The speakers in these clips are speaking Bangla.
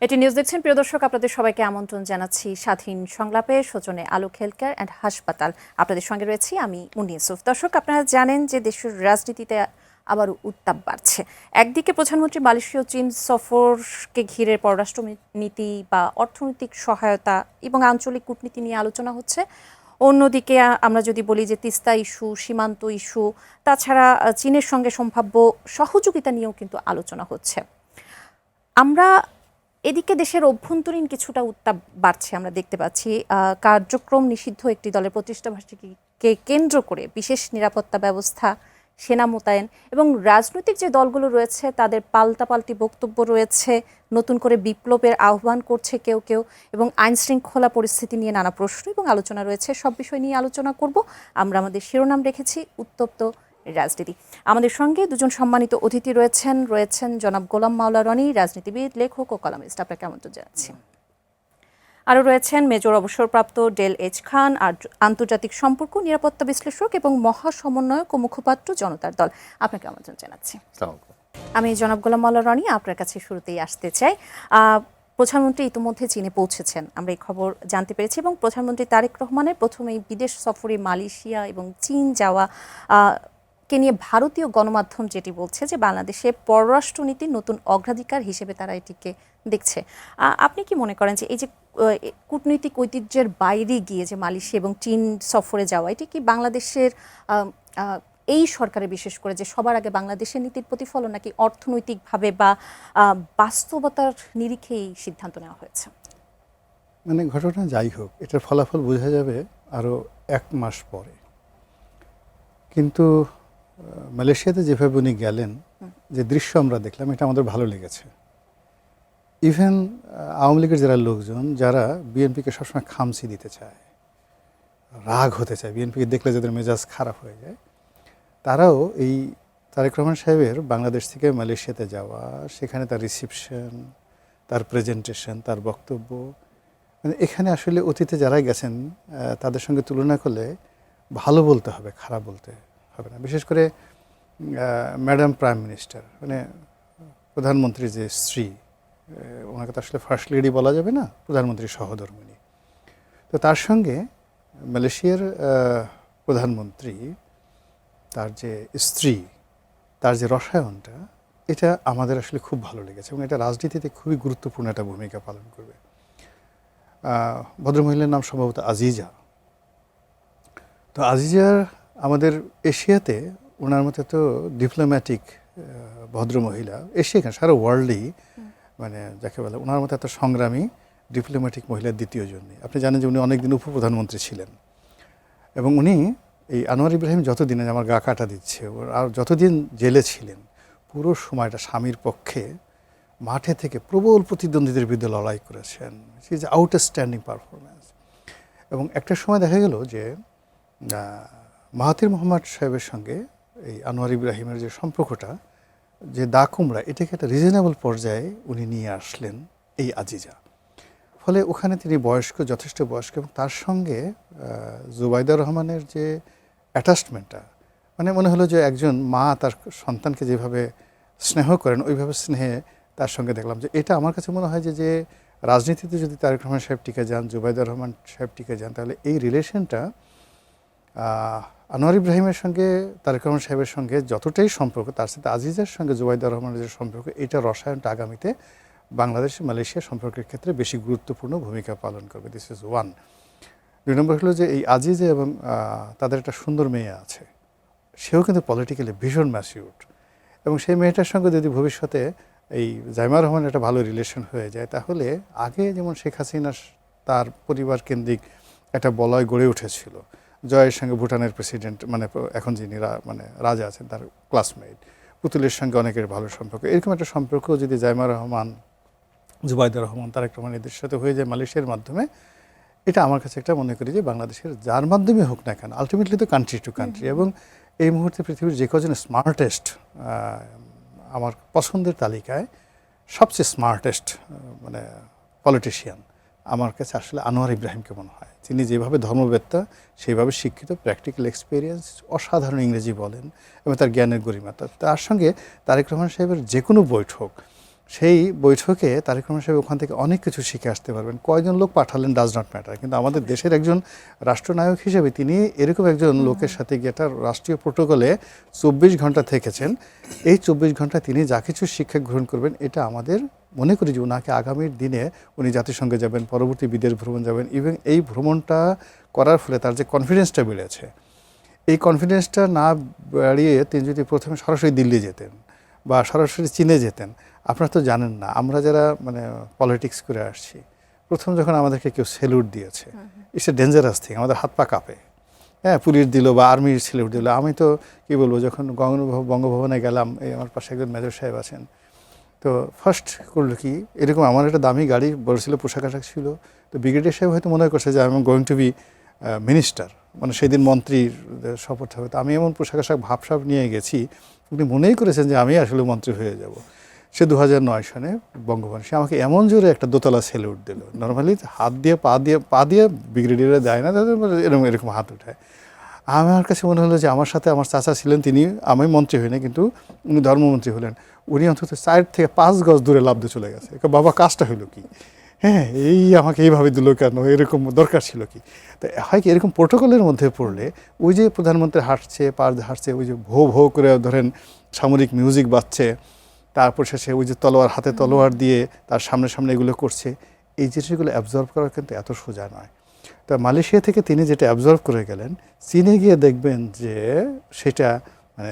এটি নিউজ দেখছেন প্রিয় দর্শক, আপনাদের সবাইকে আমন্ত্রণ জানাচ্ছি স্বাধীন সংলাপে। সজনে আলোক হেলথ কেয়ার অ্যান্ড হাসপাতাল, আপনাদের সঙ্গে রয়েছি আমি মুন্নি ইউসুফ। দর্শক, আপনারা জানেন যে দেশের রাজনীতিতে আবার উত্তাপ বাড়ছে। একদিকে প্রধানমন্ত্রী মালয়েশীয় চীন সফরকে ঘিরে পররাষ্ট্রনীতি বা অর্থনৈতিক সহায়তা এবং আঞ্চলিক কূটনীতি নিয়ে আলোচনা হচ্ছে। অন্যদিকে আমরা যদি বলি যে তিস্তা ইস্যু, সীমান্ত ইস্যু, তাছাড়া চীনের সঙ্গে সম্ভাব্য সহযোগিতা নিয়েও কিন্তু আলোচনা হচ্ছে। আমরা এদিকে দেশের অভ্যন্তরীণ কিছুটা উত্তাপ বাড়ছে, আমরা দেখতে পাচ্ছি। কার্যক্রম নিষিদ্ধ একটি দলের প্রতিষ্ঠাবার্ষিকীকে কেন্দ্র করে বিশেষ নিরাপত্তা ব্যবস্থা, সেনা মোতায়েন এবং রাজনৈতিক যে দলগুলো রয়েছে তাদের পাল্টাপাল্টি বক্তব্য রয়েছে। নতুন করে বিপ্লবের আহ্বান করছে কেউ কেউ, এবং আইন শৃঙ্খলা পরিস্থিতি নিয়ে নানা প্রশ্ন এবং আলোচনা রয়েছে। সব বিষয় নিয়ে আলোচনা করব। আমরা আমাদের শিরোনাম রেখেছি উত্তপ্ত রাজনীতি। আমাদের সঙ্গে দুজন সম্মানিত অতিথি রয়েছেন জনাব গোলাম মাওলা রনি, রাজনীতিবিদ, লেখক ও কলামিস্ট। আপনাকে আমন্ত্রণ জানাচ্ছি। আরও রয়েছেন মেজর অবসরপ্রাপ্ত ডেল এইচ খান, আর আন্তর্জাতিক সম্পর্ক, নিরাপত্তা বিশ্লেষক এবং মহাসমন্বয়ক ও মুখপাত্র জনতার দল। আপনাকে আমন্ত্রণ জানাচ্ছি। আমি জনাব গোলাম মাওলা রনি, আপনার কাছে শুরুতেই আসতে চাই। প্রধানমন্ত্রী ইতিমধ্যে চীনে পৌঁছেছেন, আমরা এই খবর জানতে পেরেছি, এবং প্রধানমন্ত্রী তারেক রহমানের প্রথমেই বিদেশ সফরে মালয়েশিয়া এবং চীন যাওয়া কে নিয়ে ভারতীয় গণমাধ্যম যেটি বলছে যে বাংলাদেশে পররাষ্ট্রনীতির নতুন অগ্রাধিকার হিসেবে তারা এটিকে দেখছে। আপনি কি মনে করেন যে এই যে কূটনৈতিক ঐতিহ্যের বাইরে গিয়ে যে মালয়েশিয়া এবং চীন সফরে যাওয়া, এটি কি বাংলাদেশের এই সরকারে বিশেষ করে যে সবার আগে বাংলাদেশের নীতির প্রতিফলন, নাকি অর্থনৈতিকভাবে বা বাস্তবতার নিরিখেই সিদ্ধান্ত নেওয়া হয়েছে? মানে ঘটনা যাই হোক, এটার ফলাফল বোঝা যাবে আরও 1 মাস পরে। কিন্তু মালয়েশিয়াতে যেভাবে উনি গেলেন, যে দৃশ্য আমরা দেখলাম, এটা আমাদের ভালো লেগেছে। ইভেন আওয়ামী লীগের যারা লোকজন, যারা বিএনপিকে সবসময় খামচি দিতে চায়, রাগ হতে চায়, বিএনপিকে দেখলে যাদের মেজাজ খারাপ হয়ে যায়, তারাও এই তারেক রহমান সাহেবের বাংলাদেশ থেকে মালয়েশিয়াতে যাওয়া, সেখানে তার রিসিপশন, তার প্রেজেন্টেশন, তার বক্তব্য, মানে এখানে আসলে অতীতে যারাই গেছেন তাদের সঙ্গে তুলনা করলে ভালো বলতে হবে, খারাপ বলতে হবে না। বিশেষ করে ম্যাডাম প্রাইম মিনিস্টার, মানে প্রধানমন্ত্রীর যে স্ত্রী, ওনাকে তো আসলে ফার্স্ট লেডি বলা যাবে না, প্রধানমন্ত্রীর সহধর্মিণী। তো তার সঙ্গে মালয়েশিয়ার প্রধানমন্ত্রী, তার যে স্ত্রী, তার যে রসায়নটা, এটা আমাদের আসলে খুব ভালো লেগেছে, এবং এটা রাজনীতিতে খুবই গুরুত্বপূর্ণ একটা ভূমিকা পালন করবে। ভদ্রমহিলার নাম সম্ভবত আজিজা। তো আজিজার আমাদের এশিয়াতে ওনার মতো তো ডিপ্লোম্যাটিক ভদ্রমহিলা, এশিয়া কেন সারা ওয়ার্ল্ডেই, মানে যাকে বলে ওনার মতো এত সংগ্রামী ডিপ্লোম্যাটিক মহিলার দ্বিতীয় জন্যে। আপনি জানেন যে উনি অনেকদিন উপপ্রধানমন্ত্রী ছিলেন, এবং উনি এই আনোয়ার ইব্রাহিম যতদিন, আমার গা কাটা দিচ্ছে, আর যতদিন জেলে ছিলেন, পুরো সময়টা স্বামীর পক্ষে মাঠে থেকে প্রবল প্রতিদ্বন্দ্বীদের বিরুদ্ধে লড়াই করেছেন। She is outstanding performance. এবং একটা সময় দেখা গেল যে মাহাথির মোহাম্মদ সাহেবের সঙ্গে এই আনোয়ার ইব্রাহিমের যে সম্পর্কটা, যে দা কুমড়া, এটাকে একটা রিজনেবল পর্যায়ে উনি নিয়ে আসলেন এই আজিজা। ফলে ওখানে তিনি বয়স্ক, যথেষ্ট বয়স্ক, এবং তার সঙ্গে জুবাইদা রহমানের যে অ্যাটাচমেন্টটা, মানে মনে হলো যে একজন মা তার সন্তানকে যেভাবে স্নেহ করেন, ওইভাবে স্নেহে তার সঙ্গে দেখলাম। যে এটা আমার কাছে মনে হয় যে রাজনীতিতে যদি তারেক রহমান সাহেব টিকে যান, জুবাইদা রহমান সাহেব টিকে যান, তাহলে এই রিলেশনটা আনোয়ার ইব্রাহিমের সঙ্গে তারেক রহমান সাহেবের সঙ্গে যতটাই সম্পর্ক, তার সাথে আজিজের সঙ্গে জুবাইদা রহমানের যে সম্পর্ক, এটা রসায়নটা আগামীতে বাংলাদেশ মালয়েশিয়া সম্পর্কের ক্ষেত্রে বেশি গুরুত্বপূর্ণ ভূমিকা পালন করবে। This is one. 2 নম্বর হলো যে এই আজিজে এবং তাদের একটা সুন্দর মেয়ে আছে, সেও কিন্তু পলিটিক্যালি ভীষণ ম্যাচিউরড, এবং সেই মেয়েটার সঙ্গে যদি ভবিষ্যতে এই জাইমা রহমানের একটা ভালো রিলেশন হয়ে যায়, তাহলে আগে যেমন শেখ হাসিনা তার পরিবার কেন্দ্রিক একটা বলয় গড়ে উঠেছিল, জয়ের সঙ্গে ভুটানের প্রেসিডেন্ট, মানে এখন যিনি মানে রাজা আছেন, তার ক্লাসমেট, পুতুলের সঙ্গে অনেকের ভালো সম্পর্ক, এরকম একটা সম্পর্ক যদি জাইমা রহমান, জুবাইদা রহমান, তারেক রহমান এদের সাথে হয়ে যায় মালয়েশিয়ার মাধ্যমে, এটা আমার কাছে একটা মনে করি যে বাংলাদেশের যার মাধ্যমে হোক না কেন, আলটিমেটলি তো কান্ট্রি টু কান্ট্রি। এবং এই মুহূর্তে পৃথিবীর যে কজন স্মার্টেস্ট, আমার পছন্দের তালিকায় সবচেয়ে স্মার্টেস্ট মানে পলিটিশিয়ান আমার কাছে আসলে আনোয়ার ইব্রাহিমকে মনে হয়। তিনি যেভাবে ধর্মবেত্তা, সেইভাবে শিক্ষিত, প্র্যাকটিক্যাল এক্সপিরিয়েন্স, অসাধারণ ইংরেজি বলেন, এবং তার জ্ঞানের গরিমা। তার সঙ্গে তারেক রহমান সাহেবের যে কোনো বৈঠক, সেই বৈঠকে তারেক রহমান সাহেব ওখান থেকে অনেক কিছু শিখে আসতে পারবেন। কয়জন লোক পাঠালেন ডাজ নট ম্যাটার, কিন্তু আমাদের দেশের একজন রাষ্ট্রনায়ক হিসেবে তিনি এরকম একজন লোকের সাথে গিয়ে একটা রাষ্ট্রীয় প্রোটোকলে 24 ঘন্টা থেকেছেন। এই 24 ঘন্টা তিনি যা কিছু শিক্ষা গ্রহণ করবেন, এটা আমাদের মনে করি যে ওনাকে আগামীর দিনে উনি জাতিসংঘে যাবেন, পরবর্তী বিদেশ ভ্রমণ যাবেন, এবং এই ভ্রমণটা করার ফলে তার যে কনফিডেন্সটা বেড়েছে, এই কনফিডেন্সটা না বাড়িয়ে তিনি যদি প্রথমে সরাসরি দিল্লি যেতেন বা সরাসরি চীনে যেতেন, আপনারা তো জানেন না, আমরা যারা মানে পলিটিক্স করে আসছি, প্রথম যখন আমাদেরকে কেউ স্যালুট দিয়েছে, ইটস এ ডেঞ্জারাস থিং, আমাদের হাত পা কাঁপে। হ্যাঁ, পুলিশ দিল বা আর্মির স্যালুট দিল। আমি তো কী বলবো, যখন বঙ্গভবনে গেলাম, এই আমার পাশে একজন মেজর সাহেব আছেন, তো ফার্স্ট করলো কি, এরকম আমার একটা দামি গাড়ি বড় ছিল, পোশাক আশাক ছিল, তো ব্রিগেডিয়ার সাহেব হয়তো মনে করছে যে আমি গোয়িং টু বি মিনিস্টার, মানে সেদিন মন্ত্রীর শপথ হবে। তো আমি এমন পোশাক আশাক ভাবসাব নিয়ে গেছি, উনি মনেই করেছেন যে আমি আসলে মন্ত্রী হয়ে যাব। সে 2009 সনে বঙ্গভবনে সে আমাকে এমন জোরে একটা দোতলা স্যালুট দিল। নর্মালি হাত দিয়ে পা দিয়ে ব্রিগেডিয়ারে দেয় না, তাদের এরকম এরকম হাত উঠায়। আমার কাছে মনে হলো যে আমার সাথে আমার চাচা ছিলেন, তিনি, আমি মন্ত্রী হই না কিন্তু উনি ধর্মমন্ত্রী হলেন, উনি অন্তত 4 থেকে 5 গজ দূরে লাফ দিয়ে চলে গেছে। বাবা, কাজটা হলো কি? হ্যাঁ, এই আমাকে এইভাবে দিল কেন, এরকম দরকার ছিল কি? তো হয় কি, এরকম প্রোটোকলের মধ্যে পড়লে ওই যে প্রধানমন্ত্রী হাঁটছে, হাঁটছে, ওই যে ভো ভো করে ধরেন সামরিক মিউজিক বাজছে, তারপর শেষে ওই যে তলোয়ার, হাতে তলোয়ার দিয়ে তার সামনে সামনে এগুলো করছে, এই জিনিসগুলো অ্যাবজর্ব করা কিন্তু এত সোজা নয়। তা মালয়েশিয়া থেকে তিনি যেটা অ্যাবজর্ব করে গেলেন, চীনে গিয়ে দেখবেন যে সেটা মানে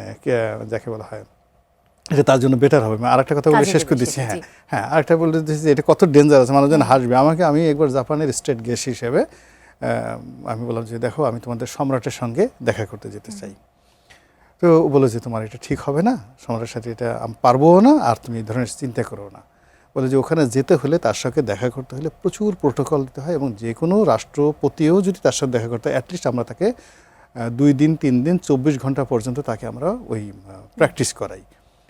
যাকে বলা হয়, এটা তার জন্য বেটার হবে। আর একটা কথা বলে শেষ করে দিচ্ছি। হ্যাঁ, আরেকটা বলে দিচ্ছি যে এটা কত ডেঞ্জারাস, মানুষজন হাসবে। আমি একবার জাপানের স্টেট গেস্ট হিসেবে আমি বললাম যে দেখো, আমি তোমাদের সম্রাটের সঙ্গে দেখা করতে যেতে চাই। তো বলে যে তোমার এটা ঠিক হবে না, সম্রাটের সাথে এটা আমি পারবো না, আর তুমি এই ধরনের চিন্তা করো না। বলে যে ওখানে যেতে হলে, তার সঙ্গে দেখা করতে হলে প্রচুর প্রোটোকল দিতে হয়, এবং যে কোনো রাষ্ট্রপতিও যদি তার সাথে দেখা করতে হয়, অ্যাটলিস্ট আমরা তাকে 2 দিন 3 দিন 24 ঘন্টা পর্যন্ত তাকে আমরা ওই প্র্যাকটিস করাই।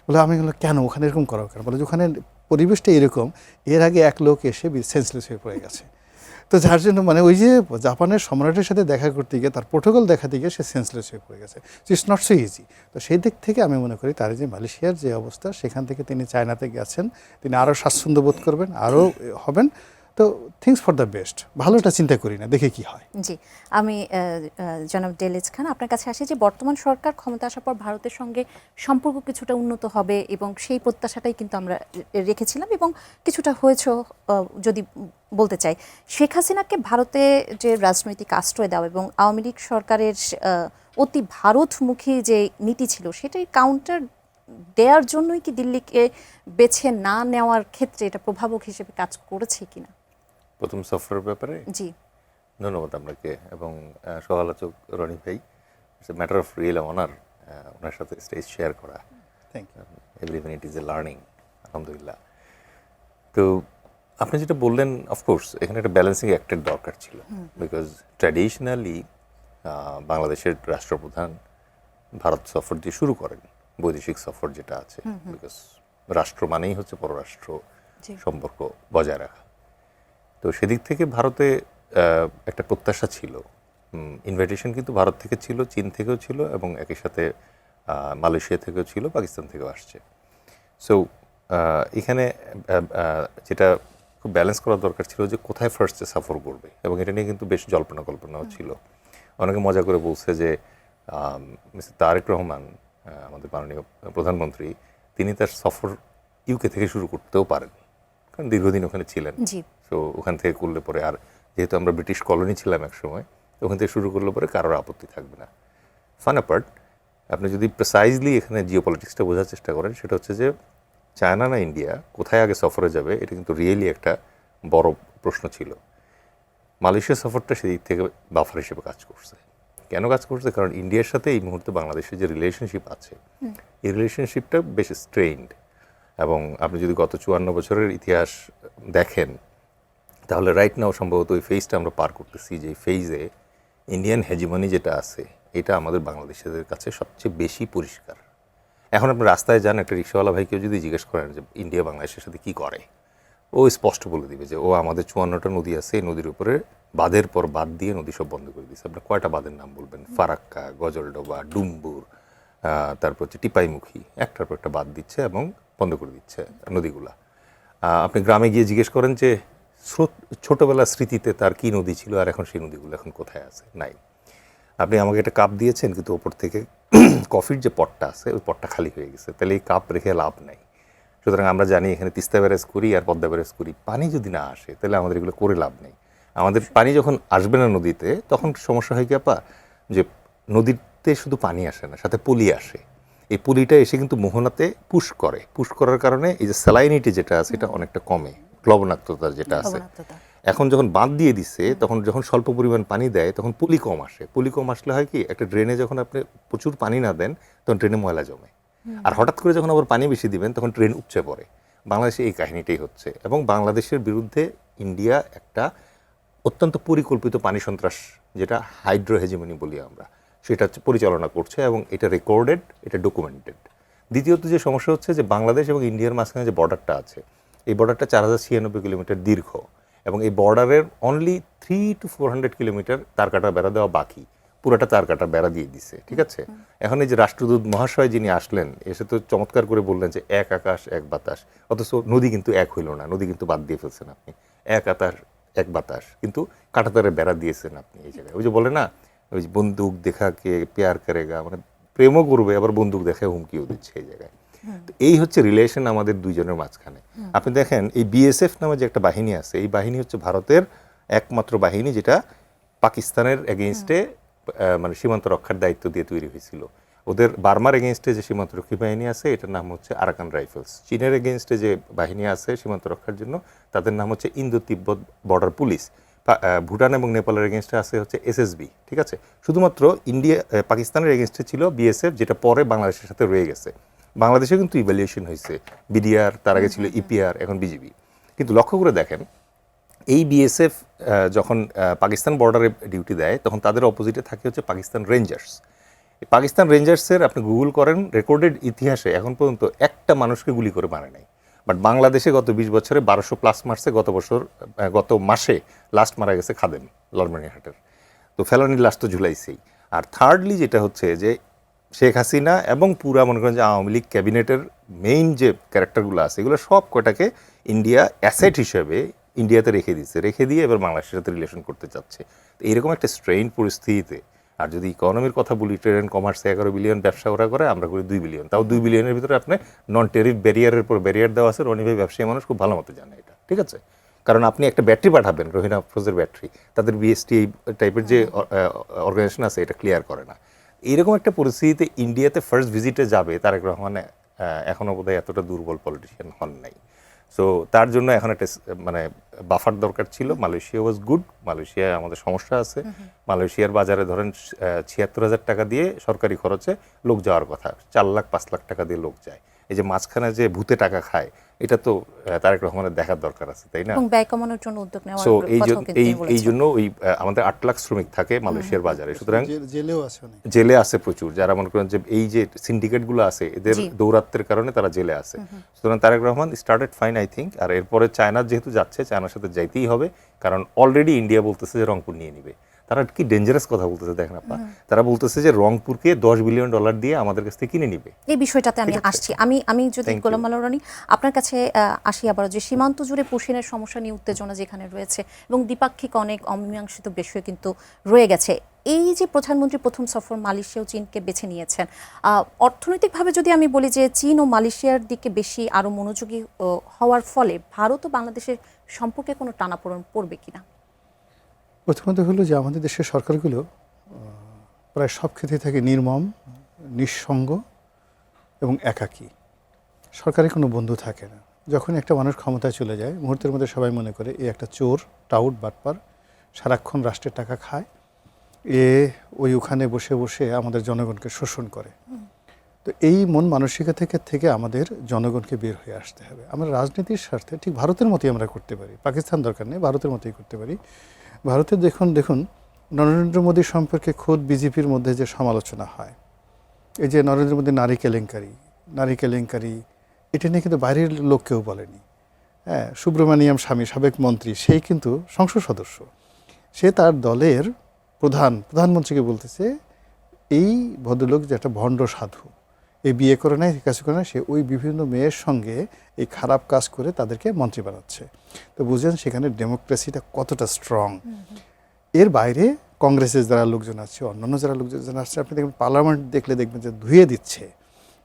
বলে আমি বললাম কেন ওখানে এরকম করা কেন? বলে যে ওখানে পরিবেশটা এরকম, এর আগে এক লোক এসে সেন্সলেস হয়ে পড়ে গেছে। তো যার জন্য মানে ওই যে জাপানের সম্রাটের সাথে দেখা করতে গিয়ে, তার প্রোটোকল দেখাতে গিয়ে সে সেন্সলেস হয়ে পড়ে গেছে। It's not so easy. তো সেই দিক থেকে আমি মনে করি তার যে মালয়েশিয়ার যে অবস্থা, সেখান থেকে তিনি চায়নাতে গেছেন, তিনি আরও স্বাচ্ছন্দ্য বোধ করবেন, আরও হবেন। তো থিংস ফর দ্য বেস্ট, ভালোটা চিন্তা করি না, দেখে কি হয়। জি, আমি জনাব ডেলিজ খান আপনার কাছে আসি যে বর্তমান সরকার ক্ষমতা আসার পর ভারতের সঙ্গে সম্পর্ক কিছুটা উন্নত হবে এবং সেই প্রত্যাশাটাই কিন্তু আমরা রেখেছিলাম এবং কিছুটা হয়েছেও যদি বলতে চাই। শেখ হাসিনাকে ভারতে যে রাজনৈতিক আশ্রয় দেওয়া এবং আওয়ামী লীগ সরকারের অতি ভারতমুখী যে নীতি ছিল, সেটাই কাউন্টার দেওয়ার জন্যই কি দিল্লিকে বেছে না নেওয়ার ক্ষেত্রে এটা প্রভাবক হিসেবে কাজ করেছে কিনা? প্রথম সফরের ব্যাপারে জি, ধন্যবাদ আপনাকে এবং সহালোচক রনি ভাই। It's a matter of real honour ওনার সাথে স্টেজ শেয়ার করা। Thank you. Every minute is a learning, আলহামদুলিল্লাহ। তো আপনি যেটা বললেন, অফকোর্স এখানে একটা ব্যালেন্সিং অ্যাক্টের দরকার ছিল, বিকজ ট্র্যাডিশনালি বাংলাদেশের রাষ্ট্রপ্রধান ভারত সফর দিয়ে শুরু করেন, বৈদেশিক সফর যেটা আছে, বিকজ রাষ্ট্র মানেই হচ্ছে পররাষ্ট্র সম্পর্ক বজায় রাখা। তো সেদিক থেকে ভারতে একটা প্রত্যাশা ছিল, ইনভাইটেশন কিন্তু ভারত থেকে ছিল, চীন থেকেও ছিল, এবং একই সাথে মালয়েশিয়া থেকেও ছিল, পাকিস্তান থেকেও আসছে। সো এখানে যেটা খুব ব্যালেন্স করা দরকার ছিল যে কোথায় ফার্স্টে সফর করবে, এবং এটা নিয়ে কিন্তু বেশ জল্পনা কল্পনাও ছিল। অনেকে মজা করে বলছে যে মিস্টার তারেক রহমান, আমাদের মাননীয় প্রধানমন্ত্রী, তিনি তার সফর ইউকে থেকে শুরু করতেও পারেন, কারণ দীর্ঘদিন ওখানে ছিলেন। তো ওখান থেকে করলে পরে, আর যেহেতু আমরা ব্রিটিশ কলোনি ছিলাম এক সময়, ওখান থেকে শুরু করলে পরে কারোর আপত্তি থাকবে না। ফান অ্যাপার্ট, আপনি যদি প্রিসাইজলি এখানে জিওপলিটিক্সটা বোঝার চেষ্টা করেন, সেটা হচ্ছে যে চায়না না ইন্ডিয়া কোথায় আগে সফরে যাবে, এটা কিন্তু রিয়েলি একটা বড় প্রশ্ন ছিল। মালয়েশিয়া সফরটা সেদিক থেকে বাফার হিসেবে কাজ করছে। কেন কাজ করছে? কারণ ইন্ডিয়ার সাথে এই মুহূর্তে বাংলাদেশের যে রিলেশনশিপ আছে, এই রিলেশনশিপটা বেশ স্ট্রেইনড, এবং আপনি যদি গত 54 বছরের ইতিহাস দেখেন, তাহলে রাইট নাও সম্ভবত ওই ফেজটা আমরা পার করতেছি, যে ফেজে ইন্ডিয়ান হেজিমনি যেটা আছে, এটা আমাদের বাংলাদেশিদের কাছে সবচেয়ে বেশি পরিষ্কার। এখন আপনি রাস্তায় যান, একটা রিক্সাওয়ালা ভাইকেও যদি জিজ্ঞেস করেন যে ইন্ডিয়া বাংলাদেশের সাথে কী করে, ও স্পষ্ট বলে দিবে যে ও আমাদের 54টা নদী আছে, এই নদীর উপরে বাঁধের পর বাঁধ দিয়ে নদী সব বন্ধ করে দিচ্ছে। আপনি কয়টা বাঁধের নাম বলবেন? ফারাক্কা, গজলডোবা, ডুম্বুর, তারপর হচ্ছে টিপাইমুখী, একটার পর একটা বাঁধ দিচ্ছে এবং বন্ধ করে দিচ্ছে নদীগুলা। আপনি গ্রামে গিয়ে জিজ্ঞেস করেন যে ছোটবেলার স্মৃতিতে তার কি নদী ছিল আর এখন সেই নদীগুলো এখন কোথায় আছে, নাই। আপনি আমাকে একটা কাপ দিয়েছেন কিন্তু ওপর থেকে কফির যে পটটা আছে ওই পটটা খালি হয়ে গেছে, তাহলে এই কাপ রেখে লাভ নাই। সুতরাং আমরা জানি এখানে তিস্তা ব্যারেজ করি আর পদ্মা ব্যারেজ করি, পানি যদি না আসে তাহলে আমাদের এগুলো করে লাভ নেই। আমাদের পানি যখন আসবে না নদীতে তখন সমস্যা হয় কি আপা, যে নদীতে শুধু পানি আসে না, সাথে পলি আসে। এই পলিটা এসে কিন্তু মোহনাতে পুশ করার কারণে এই যে স্যালাইনিটি যেটা আছে এটা অনেকটা কমে, লবণাক্ততা যেটা আছে। এখন যখন বাঁধ দিয়ে দিচ্ছে তখন যখন স্বল্প পরিমাণ পানি দেয় তখন পলি কম আসে। পলি কম আসলে হয় কি, একটা ড্রেনে যখন আপনি প্রচুর পানি না দেন তখন ড্রেনে ময়লা জমে, আর হঠাৎ করে যখন আবার পানি বেশি দিবেন তখন ড্রেন উপচে পড়ে। বাংলাদেশে এই কাহিনীটাই হচ্ছে, এবং বাংলাদেশের বিরুদ্ধে ইন্ডিয়া একটা অত্যন্ত পরিকল্পিত পানি সন্ত্রাস, যেটা হাইড্রো হেজিমনি বলি আমরা, সেটা পরিচালনা করছে এবং এটা রেকর্ডেড, এটা ডকুমেন্টেড। দ্বিতীয়ত যে সমস্যা হচ্ছে যে বাংলাদেশ এবং ইন্ডিয়ার মাঝখানে যে বর্ডারটা আছে, এই বর্ডারটা 4096 কিলোমিটার দীর্ঘ, এবং এই বর্ডারের অনলি 300 to 400 কিলোমিটার তারকাটা বেড়া দেওয়া বাকি, পুরাটা তারকাটা বেড়া দিয়ে দিছে, ঠিক আছে। এখন এই যে রাষ্ট্রদূত মহাশয় যিনি আসলেন, এসে তো চমৎকার করে বললেন যে এক আকাশ এক বাতাস, অথচ নদী কিন্তু এক হইল না, নদী কিন্তু বাদ দিয়ে ফেলছেন আপনি। এক আকাশ এক বাতাস, কিন্তু কাঁটাতারে বেড়া দিয়েছেন আপনি এই জায়গায়। ওই যে বলে না, ওই যে বন্দুক দেখাকে প্যার করেগা, মানে প্রেমও করবে আবার বন্দুক দেখে হুমকিও দিচ্ছে এই জায়গায়। তো এই হচ্ছে রিলেশন আমাদের দুইজনের মাঝখানে। আপনি দেখেন এই বিএসএফ নামে যে একটা বাহিনী আছে, এই বাহিনী হচ্ছে ভারতের একমাত্র বাহিনী যেটা পাকিস্তানের এগেইনস্টে মানে সীমান্ত রক্ষার দায়িত্ব দিয়ে তৈরি হয়েছিল। ওদের বার্মার এগেইনস্টে যে সীমান্তরক্ষী বাহিনী আছে এটার নাম হচ্ছে আরাকান রাইফেলস। চীনের এগেইনস্টে যে বাহিনী আছে সীমান্ত রক্ষার জন্য তাদের নাম হচ্ছে ইন্দো তিব্বত বর্ডার পুলিশ। ভুটান এবং নেপালের এগেইনস্টে আছে হচ্ছে এসএসবি, ঠিক আছে। শুধুমাত্র পাকিস্তানের এগেইনস্টে ছিল বিএসএফ, যেটা পরে বাংলাদেশের সাথে রয়ে গেছে। বাংলাদেশে কিন্তু ইভ্যালুয়েশন হয়েছে, বিডিআর, তার আগে ছিল ইপিআর, এখন বিজিবি। কিন্তু লক্ষ্য করে দেখেন, এই বিএসএফ যখন পাকিস্তান বর্ডারে ডিউটি দেয় তখন তাদের অপোজিটে থাকে হচ্ছে পাকিস্তান রেঞ্জার্স। পাকিস্তান রেঞ্জার্সের আপনি গুগল করেন, রেকর্ডেড ইতিহাসে এখন পর্যন্ত একটা মানুষকে গুলি করে মারে নাই। বাট বাংলাদেশে গত 20 বছরে 1200+ মারছে। গত মাসে লাস্ট মারা গেছে খাদেম লালমনিরহাটের। তো ফেলানির লাশ তো ঝুলাইছেই। আর থার্ডলি যেটা হচ্ছে যে শেখ হাসিনা এবং পুরা মনে করেন যে আওয়ামী লীগ ক্যাবিনেটের মেইন যে ক্যারেক্টারগুলো আছে এগুলো সব কটাকে ইন্ডিয়া অ্যাসেট হিসেবে ইন্ডিয়াতে রেখে দিয়ে এবার বাংলাদেশের সাথে রিলেশন করতে চাচ্ছে। তো এইরকম একটা স্ট্রেইন পরিস্থিতিতে, আর যদি ইকোনমির কথা বলি, ট্রেড অ্যান্ড কমার্সে 11 বিলিয়ন ব্যবসা ওরা করে, আমরা করি 2 বিলিয়ন। তাও 2 বিলিয়নের ভিতরে আপনি নন টেরিফ ব্যারিয়ারের পর ব্যারিয়ার দেওয়া আছে। রনি ভাই ব্যবসায়ী মানুষ, খুব ভালো মতো জানে এটা, ঠিক আছে। কারণ আপনি একটা ব্যাটারি পাঠাবেন, রহিনা আফরোজের ব্যাটারি, তাদের বিএসটি টাইপের যে অর্গানাইজেশন আছে এটা ক্লিয়ার করে না। এইরকম একটা পরিস্থিতিতে ইন্ডিয়াতে ফার্স্ট ভিজিটে যাবে তারেক রহমান এখনও বোধহয় এতটা দুর্বল পলিটিশিয়ান হন নাই। সো তার জন্য এখন একটা মানে বাফার দরকার ছিল। Malaysia was good. মালয়েশিয়ায় আমাদের সমস্যা আছে। মালয়েশিয়ার বাজারে ধরেন 76,000 টাকা দিয়ে সরকারি খরচে লোক যাওয়ার কথা, 4 লাখ 5 লাখ টাকা দিয়ে লোক যায়। এই যে মাঝখানে যে ভূতে টাকা খায়, এটা তো তারেক রহমানের দেখার দরকার আছে, তাই না? এবং ব্যয় কমানোর জন্য উদ্যোগ নেওয়ার সো কথাও কিন্তু তিনি বলেছেন। এই জন্য ওই আমাদের 8 লাখ শ্রমিক থাকে মালয়েশিয়ার বাজারে। সুতরাং জেলেও আছে অনেক, জেলে আছে প্রচুর, যারা মনে করেন যে এই যে সিন্ডিকেটগুলো আছে এদের দৌরাত্মের কারণে তারা জেলে আছে। সুতরাং Tarique Rahman started fine I think. আর এরপরে চায়না যেহেতু যাচ্ছে, চায়নার সাথে যাইতেই হবে, কারণ অলরেডি ইন্ডিয়া বলতেছে যে রংপুর নিয়ে নিবে। তারা কি ডেঞ্জারাস কথা বলতেছে দেখেন আপা। তারা বলতেছে যে রংপুরকে $10 বিলিয়ন দিয়ে আমাদের কাছ থেকে কিনে নিবে। এই বিষয়টাতে আমি আসছি। আমি যদি গোলাম মাওলা রনি আপনার কাছে আসি আবারও, যে সীমান্ত জুড়ে পুশিনের সমস্যা নিয়ে উত্তেজনা যেখানে রয়েছে এবং দ্বিপাক্ষিক অনেক অমীমাংসিত বিষয় কিন্তু রয়ে গেছে, এই যে প্রধানমন্ত্রী প্রথম সফর মালয়েশিয়া ও চীনকে বেছে নিয়েছেন, অর্থনৈতিকভাবে যদি আমি বলি যে চীন ও মালয়েশিয়ার দিকে বেশি আরও মনোযোগী হওয়ার ফলে ভারত ও বাংলাদেশের সম্পর্কে কোনো টানাপোড়েন পড়বে কিনা? প্রথমত হলো যে আমাদের দেশের সরকারগুলো প্রায় সব ক্ষেত্রে থাকে নির্মম, নিঃসঙ্গ এবং একাকী। সরকারি কোনো বন্ধু থাকে না। যখন একটা মানুষ ক্ষমতায় চলে যায়, মুহূর্তের মধ্যে সবাই মনে করে এ একটা চোর, টাউট, বাটপার, সারাক্ষণ রাষ্ট্রের টাকা খায়, ওই ওখানে বসে বসে আমাদের জনগণকে শোষণ করে। তো এই মন মানসিকতা থেকে আমাদের জনগণকে বের হয়ে আসতে হবে। আমরা রাজনীতির স্বার্থে ঠিক ভারতের মতোই আমরা করতে পারি, পাকিস্তান দরকার নেই, ভারতের মতোই করতে পারি। ভারতে দেখুন নরেন্দ্র মোদী সম্পর্কে খোদ বিজেপির মধ্যে যে সমালোচনা হয়, এই যে নরেন্দ্র মোদী নারী কেলেঙ্কারি, এটা নিয়ে কিন্তু বাইরের লোক কেউ বলেনি। হ্যাঁ, সুব্রমণিয়াম স্বামী, সাবেক মন্ত্রী, সেই কিন্তু সংসদ সদস্য, সে তার দলের প্রধানমন্ত্রীকে বলতেছে এই ভদ্রলোক যে একটা ভণ্ড সাধু, এই বিয়ে করে নেয়, এই কাজ করে নেয়, সে ওই বিভিন্ন মেয়ের সঙ্গে এই খারাপ কাজ করে তাদেরকে মন্ত্রী বানাচ্ছে। তো বুঝলেন সেখানে ডেমোক্রেসিটা কতটা স্ট্রং। এর বাইরে কংগ্রেসের যারা লোকজন আছে, অন্যান্য যারা লোকজন আসছে, আপনি দেখবেন পার্লামেন্ট দেখলে দেখবেন যে ধুয়ে দিচ্ছে,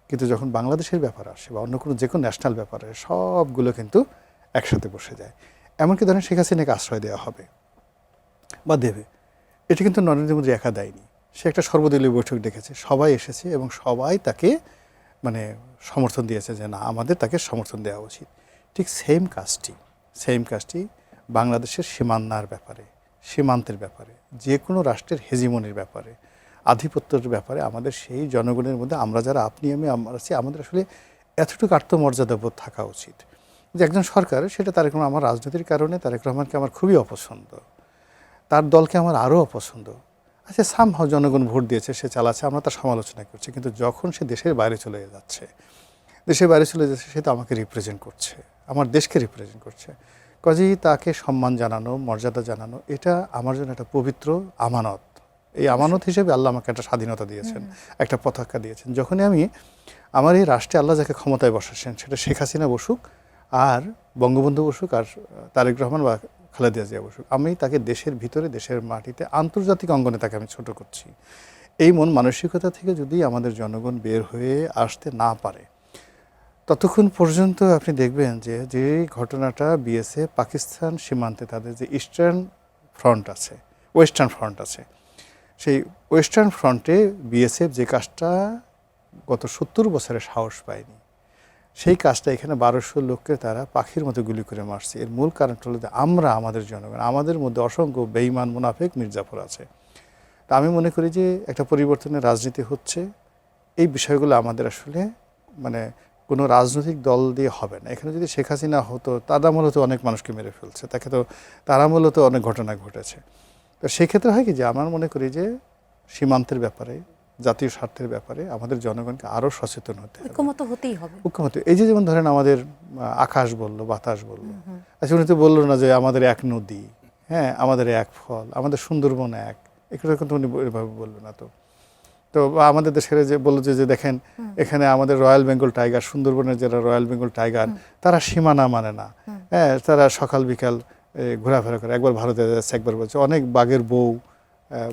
কিন্তু যখন বাংলাদেশের ব্যাপার আসে বা অন্য কোনো যে কোনো ন্যাশনাল ব্যাপার আসে সবগুলো কিন্তু একসাথে বসে যায়। এমনকি ধরেন শেখ হাসিনাকে আশ্রয় দেওয়া হবে বা দেবে, এটা কিন্তু নরেন্দ্র মোদী একা দেয়নি। সে একটা সর্বদলীয় বৈঠক ডেকেছে, সবাই এসেছে এবং সবাই তাকে মানে সমর্থন দিয়েছে যে না, আমাদের তাকে সমর্থন দেওয়া উচিত। ঠিক সেম কাজটি বাংলাদেশের সীমান্নার ব্যাপারে, সীমান্তের ব্যাপারে, যে কোনো রাষ্ট্রের হেজিমনির ব্যাপারে, আধিপত্যের ব্যাপারে আমাদের সেই জনগণের মধ্যে আমরা যারা আপনি আমি আমরা আছি, আমাদের আসলে এতটুকু আত্মমর্যাদাবোধ থাকা উচিত যে একজন সরকার, সেটা তারেক রহমান, আমার রাজনীতির কারণে তারেক রহমানকে আমার খুবই অপছন্দ, তার দলকে আমার আরও অপছন্দ। আচ্ছা, সামহাও জনগণ ভোট দিয়েছে, সে চালাচ্ছে, আমরা তার সমালোচনা করছি, কিন্তু যখন সে দেশের বাইরে চলে যাচ্ছে, সে তো আমাকে রিপ্রেজেন্ট করছে, আমার দেশকে রিপ্রেজেন্ট করছে। কাজেই তাকে সম্মান জানানো, মর্যাদা জানানো, এটা আমার জন্য একটা পবিত্র আমানত। এই আমানত হিসেবে আল্লাহ আমাকে একটা স্বাধীনতা দিয়েছেন, একটা পতাকা দিয়েছেন। যখনই আমি আমার এই রাষ্ট্রে আল্লাহ যাকে ক্ষমতায় বসাচ্ছেন, সেটা শেখ হাসিনা বসুক আর বঙ্গবন্ধু বসুক আর তারেক রহমান বা খালেদা জিয়া বসুক, আমি তাকে দেশের ভিতরে, দেশের মাটিতে, আন্তর্জাতিক অঙ্গনে তাকে আমি ছোট করছি। এই মন মানসিকতা থেকে যদি আমাদের জনগণ বের হয়ে আসতে না পারে, ততক্ষণ পর্যন্ত আপনি দেখবেন যে ঘটনাটা বিএসএফ পাকিস্তান সীমান্তে তাদের যে ওয়েস্টার্ন ফ্রন্ট আছে, সেই ওয়েস্টার্ন ফ্রন্টে বিএসএফ যে কাজটা গত 70 বছরে সাহস পায়নি, সেই কাজটা এখানে 1200 লোককে তারা পাখির মতো গুলি করে মারছে। এর মূল কারণটা হলো যে আমাদের জনগণ, আমাদের মধ্যে অসংখ্য বেঈমান মুনাফিক মির্জাফর আছে। তা আমি মনে করি যে একটা পরিবর্তনের রাজনীতি হচ্ছে, এই বিষয়গুলো আমাদের আসলে মানে কোনো রাজনৈতিক দল দিয়ে হবে না। এখানে যদি শেখ হাসিনা হতো, তারা মূলত অনেক মানুষকে মেরে ফেলছে, তারা মূলত অনেক ঘটনা ঘটেছে। তো সেক্ষেত্রে হয় কি যে আমার মনে করি যে সীমান্তের ব্যাপারে, জাতীয় স্বার্থের ব্যাপারে আমাদের জনগণকে আরও সচেতন হতে হবে, ঐক্যমত হতেই হবে। এই যে যেমন ধরেন আমাদের আকাশ বলল, বাতাস বলল, আচ্ছা উনি তো বললো না যে আমাদের এক নদী, হ্যাঁ আমাদের এক ফল, আমাদের সুন্দরবন এক, এগুলো কিন্তু উনি এভাবে বললো না। তো আমাদের দেশের যে বললো যে দেখেন এখানে আমাদের রয়্যাল বেঙ্গল টাইগার, সুন্দরবনের যারা রয়্যাল বেঙ্গল টাইগার, তারা সীমানা মানে না, হ্যাঁ তারা সকাল বিকাল ঘোরাফেরা করে, একবার ভারতে যাচ্ছে, একবার বলছে অনেক বাঘের বউ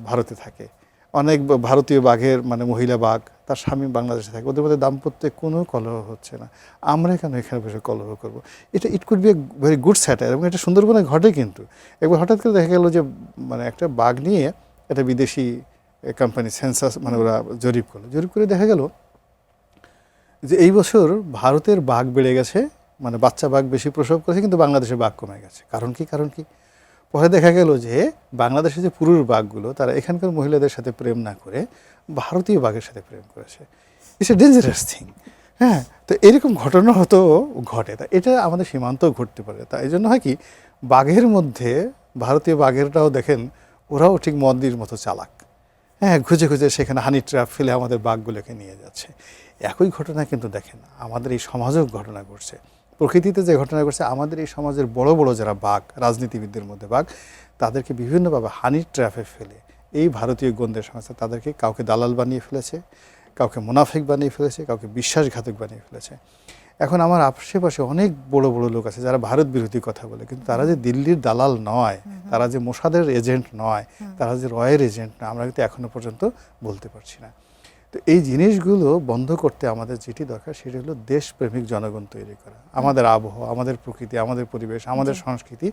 ভারতে থাকে, অনেক ভারতীয় বাঘের মানে মহিলা বাঘ তার স্বামী বাংলাদেশে থাকে, ওদের মধ্যে দাম্পত্যে কোনো কলহ হচ্ছে না, আমরা কেন এখানে বসে কলহ করবো? It could be a very good starter. এবং এটা সুন্দরবনে ঘটে, কিন্তু একবার হঠাৎ করে দেখা গেল যে মানে একটা বাঘ নিয়ে একটা বিদেশি কোম্পানি সেন্সাস মানে ওরা জরিপ করে দেখা গেল যে এই বছর ভারতের বাঘ বেড়ে গেছে, মানে বাচ্চা বাঘ বেশি প্রসব করেছে, কিন্তু বাংলাদেশে বাঘ কমে গেছে। কারণ কি? পরে দেখা গেল যে বাংলাদেশে যে পুরুষ বাঘগুলো তারা এখানকার মহিলাদের সাথে প্রেম না করে ভারতীয় বাঘের সাথে প্রেম করেছে। It's a dangerous thing. হ্যাঁ, তো এরকম ঘটনা ঘটে, তা এটা আমাদের সীমান্তও ঘটতে পারে। তা এই জন্য হয় কি, বাঘের মধ্যে ভারতীয় বাঘেরটাও দেখেন ওরাও ঠিক মন্দির মতো চালাক, হ্যাঁ খুঁজে সেখানে হানি ট্র্যাপ ফেলে আমাদের বাঘগুলোকে নিয়ে যাচ্ছে। একই ঘটনা কিন্তু দেখেন আমাদের এই সমাজেও ঘটনা ঘটছে, প্রকৃতিতে যে ঘটনা ঘটছে, আমাদের এই সমাজের বড় বড় যারা বাঘ, রাজনীতিবিদদের মধ্যে বাঘ, তাদেরকে বিভিন্নভাবে হানি ট্র্যাপে ফেলে এই ভারতীয় গোয়েন্দা সংস্থা তাদেরকে কাউকে দালাল বানিয়ে ফেলেছে, কাউকে মুনাফিক বানিয়ে ফেলেছে, কাউকে বিশ্বাসঘাতক বানিয়ে ফেলেছে। এখন আমার আশেপাশে অনেক বড় বড় লোক আছে যারা ভারত বিরোধী কথা বলে, কিন্তু তারা যে দিল্লির দালাল নয়, তারা যে মোসাদের এজেন্ট নয়, তারা যে রয়ের এজেন্ট নয়, আমরা কিন্তু এখনো পর্যন্ত বলতে পারছি না। তো এই জিনিসগুলো বন্ধ করতে আমাদের যেটি দরকার সেটি হলো দেশপ্রেমিক জনগণ তৈরি করা। আমাদের আবহাওয়া, আমাদের প্রকৃতি, আমাদের পরিবেশ, আমাদের সংস্কৃতি,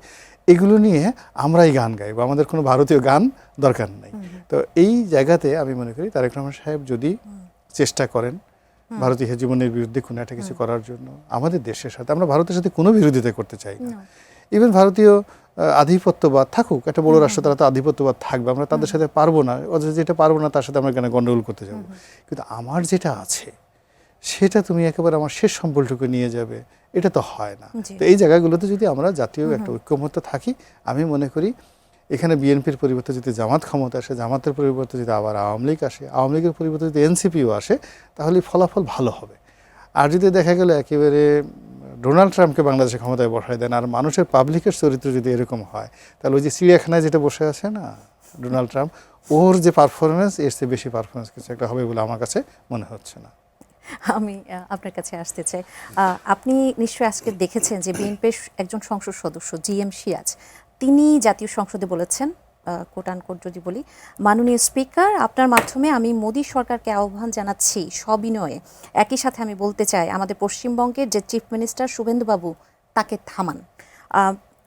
এগুলো নিয়ে আমরাই গান গাইব, আমাদের কোনো ভারতীয় গান দরকার নেই। তো এই জায়গাতে আমি মনে করি তারেক রহমান সাহেব যদি চেষ্টা করেন ভারতীয় হেজিমনির বিরুদ্ধে কোনো একটা কিছু করার জন্য, আমাদের দেশের সাথে, আমরা ভারতের সাথে কোনো বিরোধিতা করতে চাই না। ইভেন ভারতীয় আধিপত্যবাদ থাকুক, একটা বড় রাষ্ট্র, তারা তো আধিপত্যবাদ থাকবে, আমরা তাদের সাথে পারবো না, যেটা পারবো না তার সাথে আমরা কেন গন্ডগোল করতে যাবো? কিন্তু আমার যেটা আছে সেটা তুমি একেবারে আমার শেষ সম্বলটুকু নিয়ে যাবে, এটা তো হয় না। তো এই জায়গাগুলোতে যদি আমরা জাতীয় একটা ঐক্যমত্য থাকি, আমি মনে করি এখানে বিএনপির পরিবর্তে যদি জামাত ক্ষমতা আসে, জামাতের পরিবর্তে যদি আবার আওয়ামী লীগ আসে, আওয়ামী লীগের পরিবর্তে যদি এনসিপিও আসে, তাহলে ফলাফল ভালো হবে। আর যদি দেখা গেল একেবারে ডোনাল্ড ট্রাম্পকে বাংলাদেশে ক্ষমতায় বসায় দেন, আর মানুষের পাবলিকের চরিত্র যদি এরকম হয়, তাহলে ওই যে চিড়িয়াখানায় যেটা বসে আছে না ডোনাল্ড ট্রাম্প, ওর যে পারফরমেন্স, এর চেয়ে বেশি পারফরমেন্স কিছু একটা হবে বলে আমার কাছে মনে হচ্ছে না। আমি আপনার কাছে আসতে চাই। আপনি নিশ্চয়ই আজকে দেখেছেন যে বিএনপির একজন সংসদ সদস্য জিএম সিরাজ তিনি জাতীয় সংসদে বলেছেন, কোট আনকোট যদি বলি, মাননীয় স্পিকার আপনার মাধ্যমে আমি মোদী সরকারকে আহ্বান জানাচ্ছি সবিনয়ে, একই সাথে আমি বলতে চাই আমাদের পশ্চিমবঙ্গের যে চিফ মিনিস্টার শুভেন্দুবাবু তাকে থামান।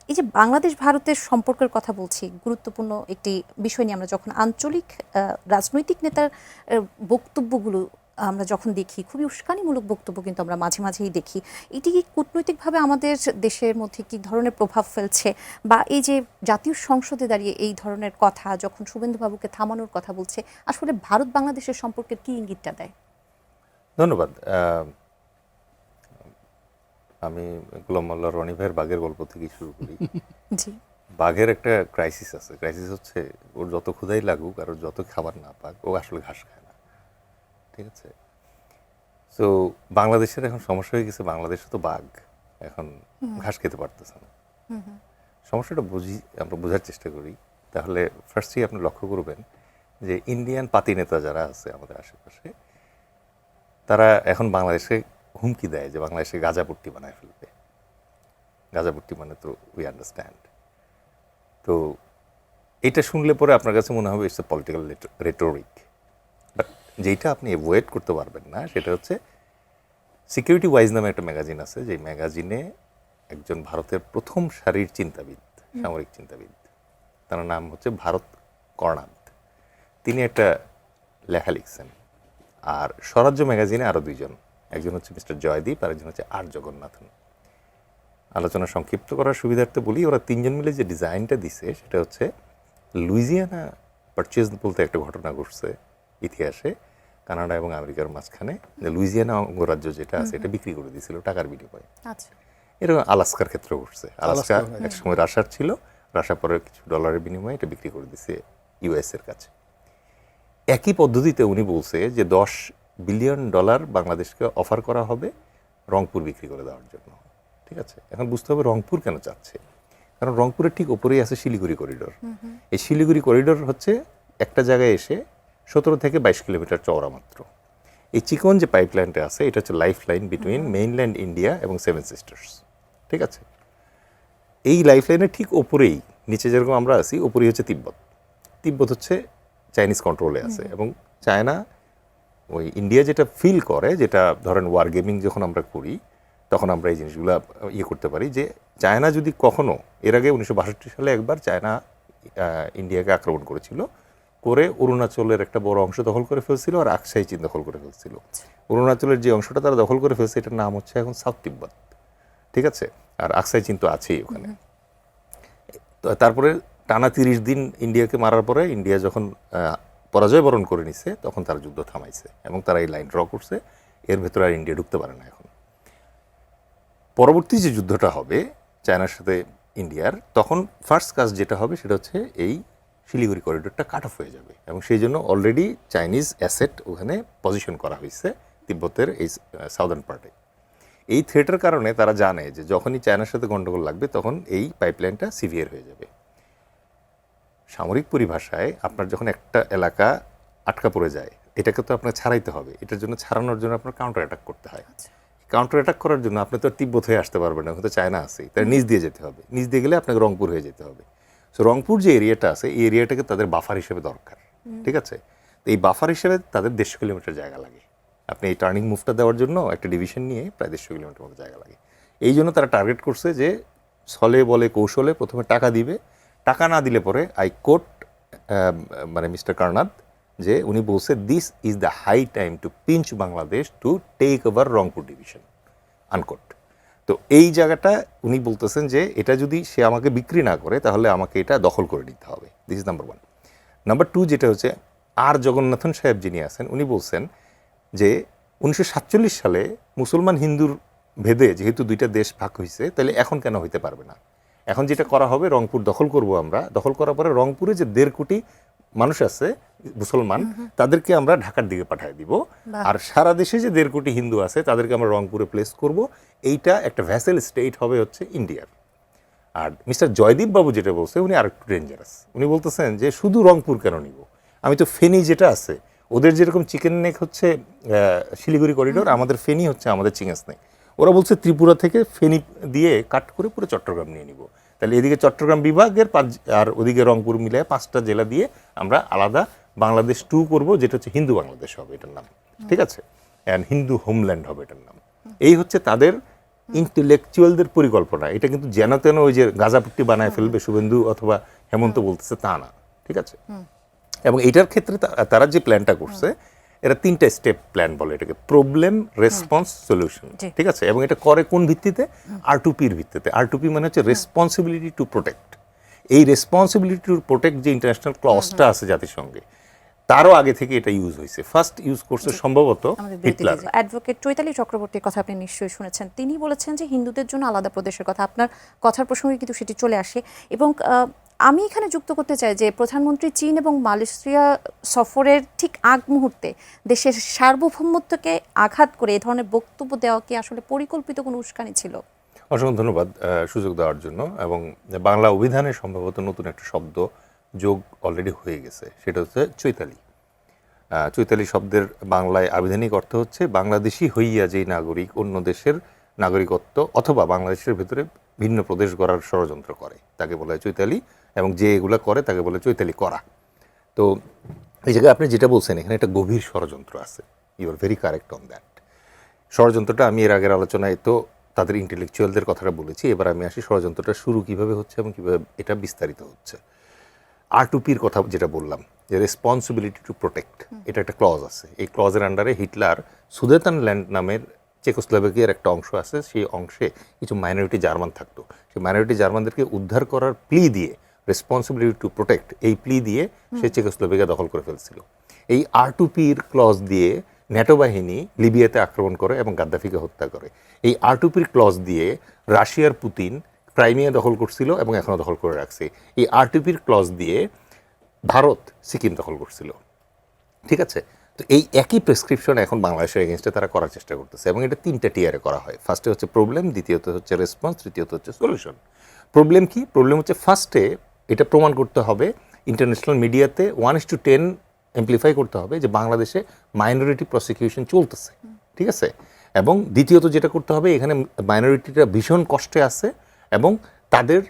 এই যে বাংলাদেশ ভারতের সম্পর্কের কথা বলছি, গুরুত্বপূর্ণ একটি বিষয় নিয়ে আমরা যখন আঞ্চলিক রাজনৈতিক নেতার বক্তব্যগুলো আমরা যখন দেখি, খুবই উস্কানিমূলক বক্তব্য কিন্তু আমরা মাঝে মাঝেই দেখি, এটি কি কূটনৈতিকভাবে আমাদের দেশের মধ্যে কি ধরনের প্রভাব ফেলছে, বা এই যে জাতীয় সংসদে দাঁড়িয়ে এই ধরনের কথা যখন শুভেন্দুবাবুকে থামানোর কথা বলছে, আসলে ভারত বাংলাদেশের সম্পর্কের কি ইঙ্গিতটা দেয়? ধন্যবাদ। আমি গোলাম মোল্লা রনি ভাইয়ের বাঘের গল্প থেকে শুরু করি। জি, বাঘের একটা ক্রাইসিস আছে। ক্রাইসিস হচ্ছে ওর যত ক্ষুধাই লাগুক আর ওর যত খাবার না পাক, ও আসলে ঘাস খায় না। ঠিক আছে? তো বাংলাদেশের এখন সমস্যা হয়ে গেছে, বাংলাদেশে তো বাঘ এখন ঘাস খেতে পারতেছে না। সমস্যাটা আমরা বোঝার চেষ্টা করি। তাহলে ফার্স্টলি আপনি লক্ষ্য করবেন যে ইন্ডিয়ান পাতি নেতা যারা আছে আমাদের আশেপাশে, তারা এখন বাংলাদেশে হুমকি দেয় যে বাংলাদেশে গাঁজাপট্টি বানায় ফেলবে। গাঁজাপট্টি মানে তো উই আন্ডারস্ট্যান্ড। তো এটা শুনলে পরে আপনার কাছে মনে হবে it's a political rhetoric, but যেটা আপনি অ্যাভয়েড করতে পারবেন না সেটা হচ্ছে সিকিউরিটি ওয়াইজ নামে একটা ম্যাগাজিন আছে, যে ম্যাগাজিনে একজন ভারতের প্রথম সারির চিন্তাবিদ, সামরিক চিন্তাবিদ, তার নাম হচ্ছে ভারত কর্ণাদ। তিনি একটা লেখা লিখছেন। আর স্বরাজ্য ম্যাগাজিনে আরও দুইজন, একজন হচ্ছে মিস্টার জয়দীপ আর একজন হচ্ছে আর জগন্নাথন। আলোচনা সংক্ষিপ্ত করার সুবিধার্থে বলি, ওরা তিনজন মিলে যে ডিজাইনটা দিছে সেটা হচ্ছে লুইজিয়ানা পারচেজ বলতে একটা ঘটনা ঘটছে ইতিহাসে, কানাডা এবং আমেরিকার মাঝখানে, যে লুইজিয়ানা অঙ্গরাজ্য যেটা আছে এটা বিক্রি করে দিয়েছিল টাকার বিনিময়ে। আচ্ছা, এরকম আলাস্কার ক্ষেত্রে ঘটছে। আলাস্কা আলাস্কা, হ্যাঁ। একসময় রাশার ছিল, রাশা পরে কিছু ডলারের বিনিময়ে এটা বিক্রি করে দিছে ইউএস এর কাছে। একই পদ্ধতিতে উনি বলছে যে $10 বিলিয়ন বাংলাদেশকে অফার করা হবে রংপুর বিক্রি করে দেওয়ার জন্য। ঠিক আছে? এখন বুঝতে হবে রংপুর কেন চাচ্ছে, কারণ রংপুরের ঠিক ওপরেই আছে শিলিগুড়ি করিডোর। এই শিলিগুড়ি করিডোর হচ্ছে একটা জায়গায় এসে 17 থেকে 22 কিলোমিটার চওড়া মাত্র। এই চিকন যে পাইপলাইনটা আছে এটা হচ্ছে life line between mainland India এবং সেভেন সিস্টার্স। ঠিক আছে? এই লাইফ লাইনের ঠিক ওপরেই, নিচে যেরকম আমরা আছি, ওপরেই হচ্ছে তিব্বত। তিব্বত হচ্ছে চাইনিজ কন্ট্রোলে আছে, এবং চায়না ওই ইন্ডিয়া যেটা ফিল করে, যেটা ধরেন ওয়ার গেমিং যখন আমরা করি তখন আমরা এই জিনিসগুলো করতে পারি, যে চায়না যদি কখনো, এর আগে 1962 সালে একবার চায়না ইন্ডিয়াকে আক্রমণ করেছিল, করে অরুণাচলের একটা বড় অংশ দখল করে ফেলছিল আর আকসাই চীন দখল করে ফেলছিল। অরুণাচলের যে অংশটা তারা দখল করে ফেলছে এটার নাম হচ্ছে এখন সাউথ তিব্বত। ঠিক আছে? আর আকসাই চীন তো আছেই ওখানে। তো তারপরে টানা 30 দিন ইন্ডিয়াকে মারার পরে ইন্ডিয়া যখন পরাজয় বরণ করে নিছে তখন তারা যুদ্ধ থামাইছে এবং তারা এই লাইন ড্র করছে, এর ভেতরে আর ইন্ডিয়া ঢুকতে পারে না। এখন পরবর্তী যে যুদ্ধটা হবে চায়নার সাথে ইন্ডিয়ার, তখন ফার্স্ট কাজ যেটা হবে সেটা হচ্ছে এই শিলিগুড়ি করিডোরটা কাট অফ হয়ে যাবে, এবং সেই জন্য অলরেডি চাইনিজ অ্যাসেট ওখানে পজিশন করা হয়েছে তিব্বতের এই সাউদার্ন পার্টে। এই থ্রেটের কারণে তারা জানে যে যখনই চায়নার সাথে গন্ডগোল লাগবে তখন এই পাইপলাইনটা সিভিয়ার হয়ে যাবে। সামরিক পরিভাষায় আপনার যখন একটা এলাকা আটকা পড়ে যায়, এটাকে তো আপনার ছাড়াইতে হবে। এটার জন্য ছাড়ানোর জন্য আপনার কাউন্টার অ্যাটাক করতে হয়। কাউন্টার অ্যাটাক করার জন্য আপনি তো তিব্বত হয়ে আসতে পারবেন না, ওখানে তো চায়না আছেই, তার নিচ দিয়ে যেতে হবে। নিচ দিয়ে গেলে আপনাকে রংপুর হয়ে যেতে হবে। সো রংপুর যে এরিয়াটা আছে এই এরিয়াটাকে তাদের বাফার হিসেবে দরকার। ঠিক আছে? তো এই বাফার হিসেবে তাদের 150 কিলোমিটার জায়গা লাগে। আপনি এই টার্নিং মুভটা দেওয়ার জন্য একটা ডিভিশন নিয়ে প্রায় 150 কিলোমিটার মতো জায়গা লাগে। এই জন্য তারা টার্গেট করছে যে ছলে বলে কৌশলে প্রথমে টাকা দিবে, টাকা না দিলে পরে কোট মানে মিস্টার কর্ণাদ, যে উনি বলছে this is the high time to pinch Bangladesh to take over Rangpur division, unquote. তো এই জায়গাটা উনি বলতেছেন যে এটা যদি সে আমাকে বিক্রি না করে তাহলে আমাকে এটা দখল করে নিতে হবে। This is number 1। নাম্বার 2 যেটা হচ্ছে আর জগন্নাথন সাহেব যিনি আছেন, উনি বলছেন যে 1947 সালে মুসলমান হিন্দুর ভেদে যেহেতু দুইটা দেশ ভাগ হয়েছে, তাহলে এখন কেন হইতে পারবে না? এখন যেটা করা হবে, রংপুর দখল করব আমরা, দখল করার পরে রংপুরে যে 1.5 কোটি মানুষ আছে মুসলমান, তাদেরকে আমরা ঢাকার দিকে পাঠিয়ে দিব, আর সারা দেশে যে 1.5 কোটি হিন্দু আছে তাদেরকে আমরা রংপুরে প্লেস করব। এইটা একটা ভ্যাসেল স্টেট হবে হচ্ছে ইন্ডিয়ার। আর মিস্টার জয়দীপ বাবু যেটা বলছে উনি আর একটু ডেঞ্জারাস। উনি বলতেছেন যে শুধু রংপুর কেন নিব, আমি তো ফেনী যেটা আছে ওদের যেরকম চিকেন নেক হচ্ছে শিলিগুড়ি করিডোর, আমাদের ফেনী হচ্ছে আমাদের চিকেন স্নেক। ওরা বলছে ত্রিপুরা থেকে ফেনী দিয়ে কাট করে পুরো চট্টগ্রাম নিয়ে নিব। তাহলে এদিকে চট্টগ্রাম বিভাগের আর ওদিকে রংপুর মিলে 5টা জেলা দিয়ে আমরা আলাদা বাংলাদেশ 2 করব, যেটা হচ্ছে হিন্দু বাংলাদেশ হবে এটার নাম, ঠিক আছে, অ্যান্ড হিন্দু হোমল্যান্ড হবে এটার নাম। এই হচ্ছে তাদের ইন্টেলেকচুয়ালদের পরিকল্পনা। এটা কিন্তু যেন তেন ওই যে গাজাপট্টি বানায় ফেলবে শুভেন্দু অথবা হেমন্ত বলতেছে তা না, ঠিক আছে। এবং এটার ক্ষেত্রে তারা যে প্ল্যানটা করছে, এটা 3টা স্টেপ প্ল্যান বলে এটাকে, প্রবলেম রেসপন্স সলিউশন, ঠিক আছে। এবং এটা করে কোন ভিত্তিতে? R2P-র ভিত্তিতে। R2P মানে হচ্ছে রেসপন্সিবিলিটি টু প্রোটেক্ট। এই রেসপন্সিবিলিটি টু প্রোটেক্ট যে ইন্টারন্যাশনাল ক্লজটা আছে জাতিসংঘে, তারও আগে থেকে এটা ইউজ হয়েছে। ফার্স্ট ইউজ করছে সম্ভবত হিটলার। অ্যাডভোকেট চৈতালি চক্রবর্তীর কথা আপনি নিশ্চয়ই শুনেছেন। তিনি বলেছেন যে হিন্দুদের জন্য আলাদা প্রদেশের কথা। আপনার কথার প্রসঙ্গে কিন্তু সেটি চলে আসে। এবং আমি এখানে যুক্ত করতে চাই যে প্রধানমন্ত্রী চীন এবং মালয়েশিয়া সফরের ঠিক আগ মুহূর্তে দেশের সার্বভৌমত্বকে আঘাত করে এ ধরনের বক্তব্য দেওয়া কি আসলে পরিকল্পিত কোনো উস্কানি ছিল? অসংখ্য ধন্যবাদ সুযোগ দেওয়ার জন্য। এবং বাংলা অভিধানে সম্ভবত নতুন একটা শব্দ যোগ অলরেডি হয়ে গেছে, সেটা হচ্ছে চৈতালি। চৈতালি শব্দের বাংলায় আবিধানিক অর্থ হচ্ছে বাংলাদেশি হইয়া যেই নাগরিক অন্য দেশের নাগরিকত্ব অথবা বাংলাদেশের ভিতরে ভিন্ন প্রদেশ গড়ার ষড়যন্ত্র করে তাকে বলা হয় চৈতালি, এবং যে এগুলা করে তাকে বলে চৈতালি করা। তো এই জায়গায় আপনি যেটা বলছেন, এখানে একটা গভীর ষড়যন্ত্র আছে। You are very correct on that. ষড়যন্ত্রটা আমি এর আগের আলোচনায় তো তাদের ইন্টেলেকচুয়ালদের কথাটা বলেছি। এবার আমি আসি ষড়যন্ত্রটা শুরু কিভাবে হচ্ছে এবং কিভাবে এটা বিস্তারিত হচ্ছে। R2P-র কথা যেটা বললাম, যে রেসপন্সিবিলিটি টু প্রোটেক্ট, এটা একটা ক্লজ আছে। এই ক্লজের আন্ডারে হিটলার সুদেতানল্যান্ড নামের চেকোস্লোভাকিয়ার একটা অংশ আছে, সেই অংশে কিছু মাইনরিটি জার্মান থাকতো। সেই মাইনরিটি জার্মানদেরকে উদ্ধার করার প্লি দিয়ে, রেসপন্সিবিলিটি টু প্রোটেক্ট এই প্লি দিয়ে সে চেকোস্লোভাকিয়া দখল করে ফেলছিল। এই R2P-র ক্লজ দিয়ে ন্যাটো বাহিনী লিবিয়াতে আক্রমণ করে এবং গাদ্দাফিকে হত্যা করে। এই R2P-র ক্লজ দিয়ে রাশিয়ার পুতিন ক্রাইমিয়া দখল করছিল এবং এখনও দখল করে রাখছে। এই R2P-র ক্লজ দিয়ে ভারত সিকিম দখল করছিল, ঠিক আছে। তো এই একই প্রেসক্রিপশন এখন বাংলাদেশের এগেনস্টে তারা করার চেষ্টা করতেছে, এবং এটা 3টা টিয়ারে করা হয়। ফার্স্টে হচ্ছে প্রবলেম, দ্বিতীয়ত হচ্ছে রেসপন্স, তৃতীয়ত হচ্ছে সলিউশন। প্রবলেম কি? প্রবলেম হচ্ছে ফার্স্টে এটা প্রমাণ করতে হবে ইন্টারন্যাশনাল মিডিয়াতে 1:10 এমপ্লিফাই করতে হবে যে বাংলাদেশে মাইনরিটি প্রসিকিউশন চলতেছে, ঠিক আছে। এবং দ্বিতীয়ত যেটা করতে হবে, এখানে মাইনরিটিটা ভীষণ কষ্টে আছে এবং তাদের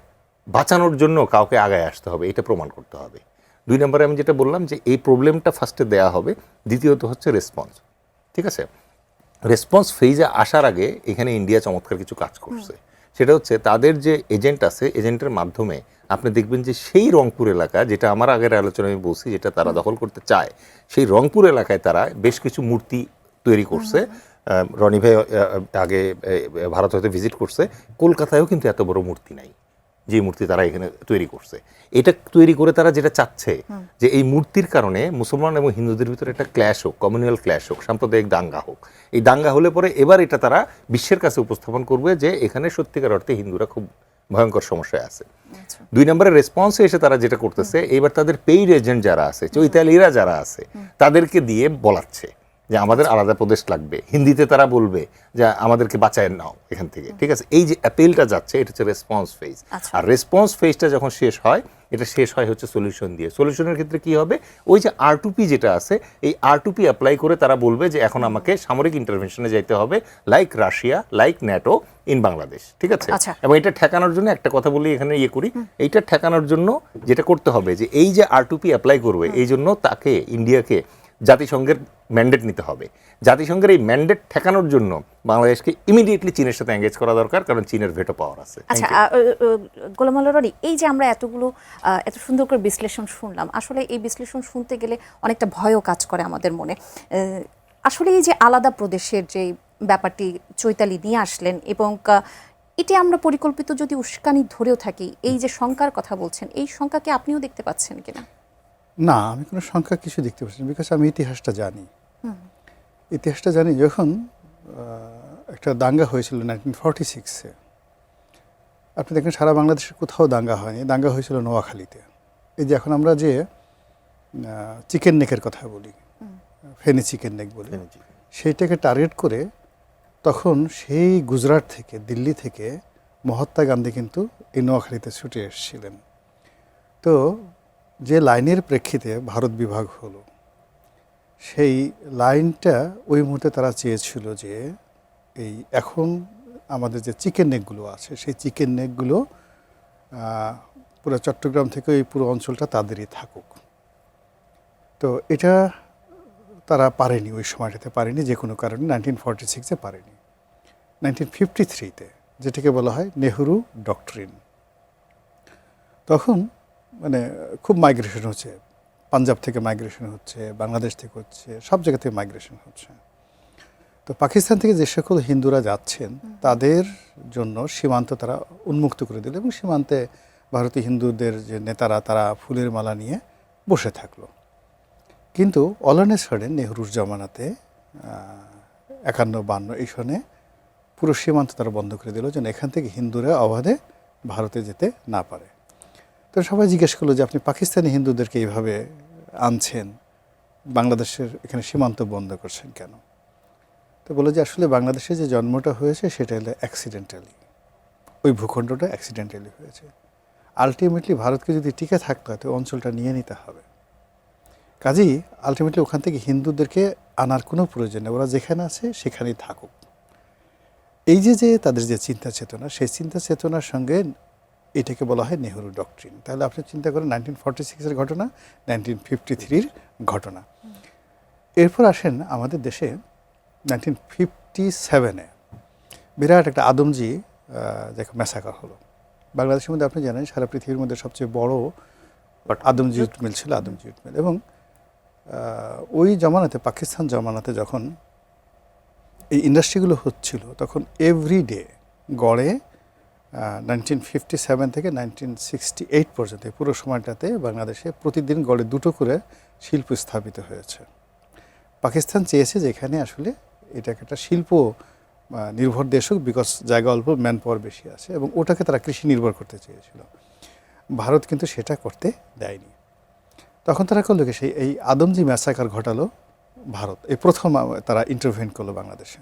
বাঁচানোর জন্য কাউকে আগায় আসতে হবে, এটা প্রমাণ করতে হবে। 2 নম্বরে আমি যেটা বললাম যে এই প্রবলেমটা ফার্স্টে দেয়া হবে, দ্বিতীয়ত হচ্ছে রেসপন্স, ঠিক আছে। রেসপন্স ফেজে আসার আগে এখানে ইন্ডিয়া চমৎকার কিছু কাজ করছে। সেটা হচ্ছে তাদের যে এজেন্ট আছে, এজেন্টের মাধ্যমে আপনি দেখবেন যে সেই রংপুর এলাকা, যেটা আমার আগের আলোচনায় আমি বলছি, যেটা তারা দখল করতে চায়, সেই রংপুর এলাকায় তারা বেশ কিছু মূর্তি তৈরি করছে। রনি ভাই আগে ভারত হতে ভিজিট করছে, কলকাতায়ও কিন্তু এত বড় মূর্তি নাই যে মূর্তি তারা এখানে তৈরি করছে। এটা তৈরি করে তারা যেটা চাচ্ছে যে এই মূর্তির কারণে মুসলমান এবং হিন্দুদের ভিতরে একটা ক্ল্যাশ হোক, কমিউনাল ক্ল্যাশ হোক, সাম্প্রদায়িক দাঙ্গা হোক। এই দাঙ্গা হলে পরে এবার এটা তারা বিশ্বের কাছে উপস্থাপন করবে যে এখানে সত্যিকার অর্থে হিন্দুরা খুব ভয়ঙ্কর সমস্যায় আছে। 2 নম্বরের রেসপন্সে এসে তারা যেটা করতেছে, এবার তাদের পেইড এজেন্ট যারা আছে, চৈতালিরা যারা আছে, তাদেরকে দিয়ে বলাচ্ছে যে আমাদের আলাদা প্রদেশ লাগবে। হিন্দিতে তারা বলবে যে আমাদেরকে বাঁচায় নাও এখান থেকে, ঠিক আছে। এই যে অ্যাপিলটা যাচ্ছে, এটা হচ্ছে রেসপন্স ফেজ। আর রেসপন্স ফেজটা যখন শেষ হয়, এটা শেষ হয় হচ্ছে সলিউশন দিয়ে। সলিউশনের ক্ষেত্রে কি হবে? ওই যে R2P যেটা আছে, এই R2P অ্যাপ্লাই করে তারা বলবে যে এখন আমাকে সামরিক ইন্টারভেনশনে যাইতে হবে, like Russia, like NATO in Bangladesh, ঠিক আছে। এবং এটা ঠেকানোর জন্য একটা কথা বলি এখানে করি, এইটা ঠেকানোর জন্য যেটা করতে হবে যে এই যে R2P অ্যাপ্লাই করবে, এই জন্য তাকে ইন্ডিয়াকে জাতিসংঘের ম্যান্ডেট নিতে হবে। জাতিসংঘের এই ম্যান্ডেট ঠেকানোর জন্য বাংলাদেশকে ইমিডিয়েটলি চীনের সাথে এঙ্গেজ করা দরকার, কারণ চীনের ভেটো পাওয়ার আছে। আচ্ছা, গোলাম আল্লাহ রনি, এই যে আমরা এত সুন্দর করে বিশ্লেষণ শুনলাম, আসলে এই বিশ্লেষণ শুনতে গেলে অনেকটা ভয়ও কাজ করে আমাদের মনে। আসলে এই যে আলাদা প্রদেশের যে ব্যাপারটি চৈতালি নিয়ে আসলেন, এবং এটি আমরা পরিকল্পিত যদি উস্কানি ধরেও থাকি, এই যে শঙ্কার কথা বলছেন, এই শঙ্কাকে আপনিও দেখতে পাচ্ছেন কিনা? না, আমি কোনো সংখ্যা কিছু দেখতে পাচ্ছি না, বিকজ আমি ইতিহাসটা জানি। যখন একটা দাঙ্গা হয়েছিল 1946-এ, আপনি দেখেন সারা বাংলাদেশে কোথাও দাঙ্গা হয়নি, দাঙ্গা হয়েছিল নোয়াখালীতে। এই যে এখন আমরা যে চিকেন নেকের কথা বলি, ফেনি চিকেন নেক বলি, সেইটাকে টার্গেট করে তখন সেই গুজরাট থেকে, দিল্লি থেকে মহাত্মা গান্ধী কিন্তু এই নোয়াখালীতে ছুটে এসেছিলেন। তো যে লাইনের প্রেক্ষিতে ভারত বিভাগ হলো, সেই লাইনটা ওই মুহূর্তে তারা চেয়েছিল যে এই এখন আমাদের যে চিকেন নেকগুলো আছে সেই চিকেন নেকগুলো পুরো চট্টগ্রাম থেকে এই পুরো অঞ্চলটা তাদেরই থাকুক। তো এটা তারা পারেনি, ওই সময়টাতে পারেনি, যে কোনো কারণে 1946-এ পারেনি। 1953-তে যেটাকে বলা হয় নেহরু ডক্ট্রিন, তখন মানে খুব মাইগ্রেশন হচ্ছে, পাঞ্জাব থেকে মাইগ্রেশন হচ্ছে, বাংলাদেশ থেকে হচ্ছে, সব জায়গা থেকে মাইগ্রেশন হচ্ছে। তো পাকিস্তান থেকে যে সকল হিন্দুরা যাচ্ছেন তাদের জন্য সীমান্ত তারা উন্মুক্ত করে দিল এবং সীমান্তে ভারতীয় হিন্দুদের যে নেতারা তারা ফুলের মালা নিয়ে বসে থাকলো। কিন্তু অল সাডেন নেহরুর জমানাতে 51-52 এই সনে পুরো সীমান্ত তারা বন্ধ করে দিল যেন এখান থেকে হিন্দুরা অবাধে ভারতে যেতে না পারে। তো সবাই জিজ্ঞেস করলো যে আপনি পাকিস্তানি হিন্দুদেরকে এইভাবে আনছেন, বাংলাদেশের এখানে সীমান্ত বন্ধ করছেন কেন? তো বলে যে আসলে বাংলাদেশে যে জন্মটা হয়েছে সেটা হলো অ্যাক্সিডেন্টালি, ওই ভূখণ্ডটা অ্যাক্সিডেন্টালি হয়েছে। আলটিমেটলি ভারতকে যদি টিকে থাকতে হয় তো অঞ্চলটা নিয়ে নিতে হবে। কাজেই আলটিমেটলি ওখান থেকে হিন্দুদেরকে আনার কোনো প্রয়োজন নেই, ওরা যেখানে আছে সেখানেই থাকুক। এই যে তাদের যে চিন্তা চেতনা, সেই চিন্তা চেতনার সঙ্গে এটাকে বলা হয় নেহরু ডক্ট্রিন। তাহলে আপনি চিন্তা করেন 1946-এর ঘটনা, 1953-র ঘটনা। এরপর আসেন আমাদের দেশে 1957-এ বিরাট একটা আদমজি ম্যাসাকার হলো। বাংলাদেশের মধ্যে আপনি জানেন সারা পৃথিবীর মধ্যে সবচেয়ে বড় আদমজি জুট মিল ছিল আদমজি জুট মিল। এবং ওই জমানাতে, পাকিস্তান জমানাতে যখন এই ইন্ডাস্ট্রিগুলো হচ্ছিল তখন এভরিডে গড়ে 1957 থেকে 1968 পর্যন্ত পুরো সময়টাতে বাংলাদেশে প্রতিদিন গড়ে 2টো করে শিল্প স্থাপিত হয়েছে। পাকিস্তান চেয়েছে যে এখানে আসলে এটাকে একটা শিল্প নির্ভর দেশ হোক, বিকজ জায়গা অল্প, ম্যান পাওয়ার বেশি আছে, এবং ওটাকে তারা কৃষি নির্ভর করতে চেয়েছিল। ভারত কিন্তু সেটা করতে দেয়নি। তখন তারা করলো কি, এই আদমজি ম্যাসাকার ঘটালো ভারত, এই প্রথম তারা ইন্টারভেন করলো বাংলাদেশে।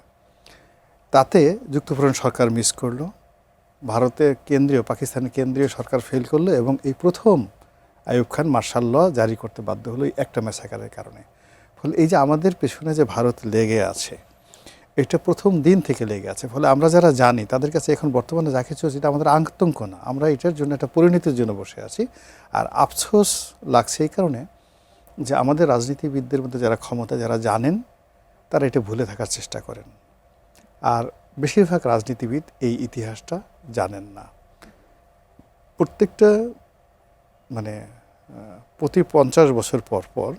তাতে যুক্তফ্রন্ট সরকার মিস করলো, ভারতের কেন্দ্রীয়, পাকিস্তানের কেন্দ্রীয় সরকার ফেল করলো, এবং এই প্রথম আইয়ুব খান মার্শাল ল জারি করতে বাধ্য হলো এই একটা ম্যাসাকারের কারণে। ফলে এই যে আমাদের পেছনে যে ভারত লেগে আছে, এটা প্রথম দিন থেকে লেগে আছে। ফলে আমরা যারা জানি তাদের কাছে এখন বর্তমানে যা কিছু হচ্ছে এটা আমাদের আতঙ্ক না, আমরা এটার জন্য একটা পরিণতির জন্য বসে আছি। আর আফসোস লাগছে এই কারণে যে আমাদের রাজনীতিবিদদের মধ্যে যারা ক্ষমতা, যারা জানেন, তারা এটা ভুলে থাকার চেষ্টা করেন। আর বেশিরভাগ রাজনীতিবিদ এই ইতিহাসটা জানেন না। প্রত্যেকটা মানে প্রতি 50 বছর পর পর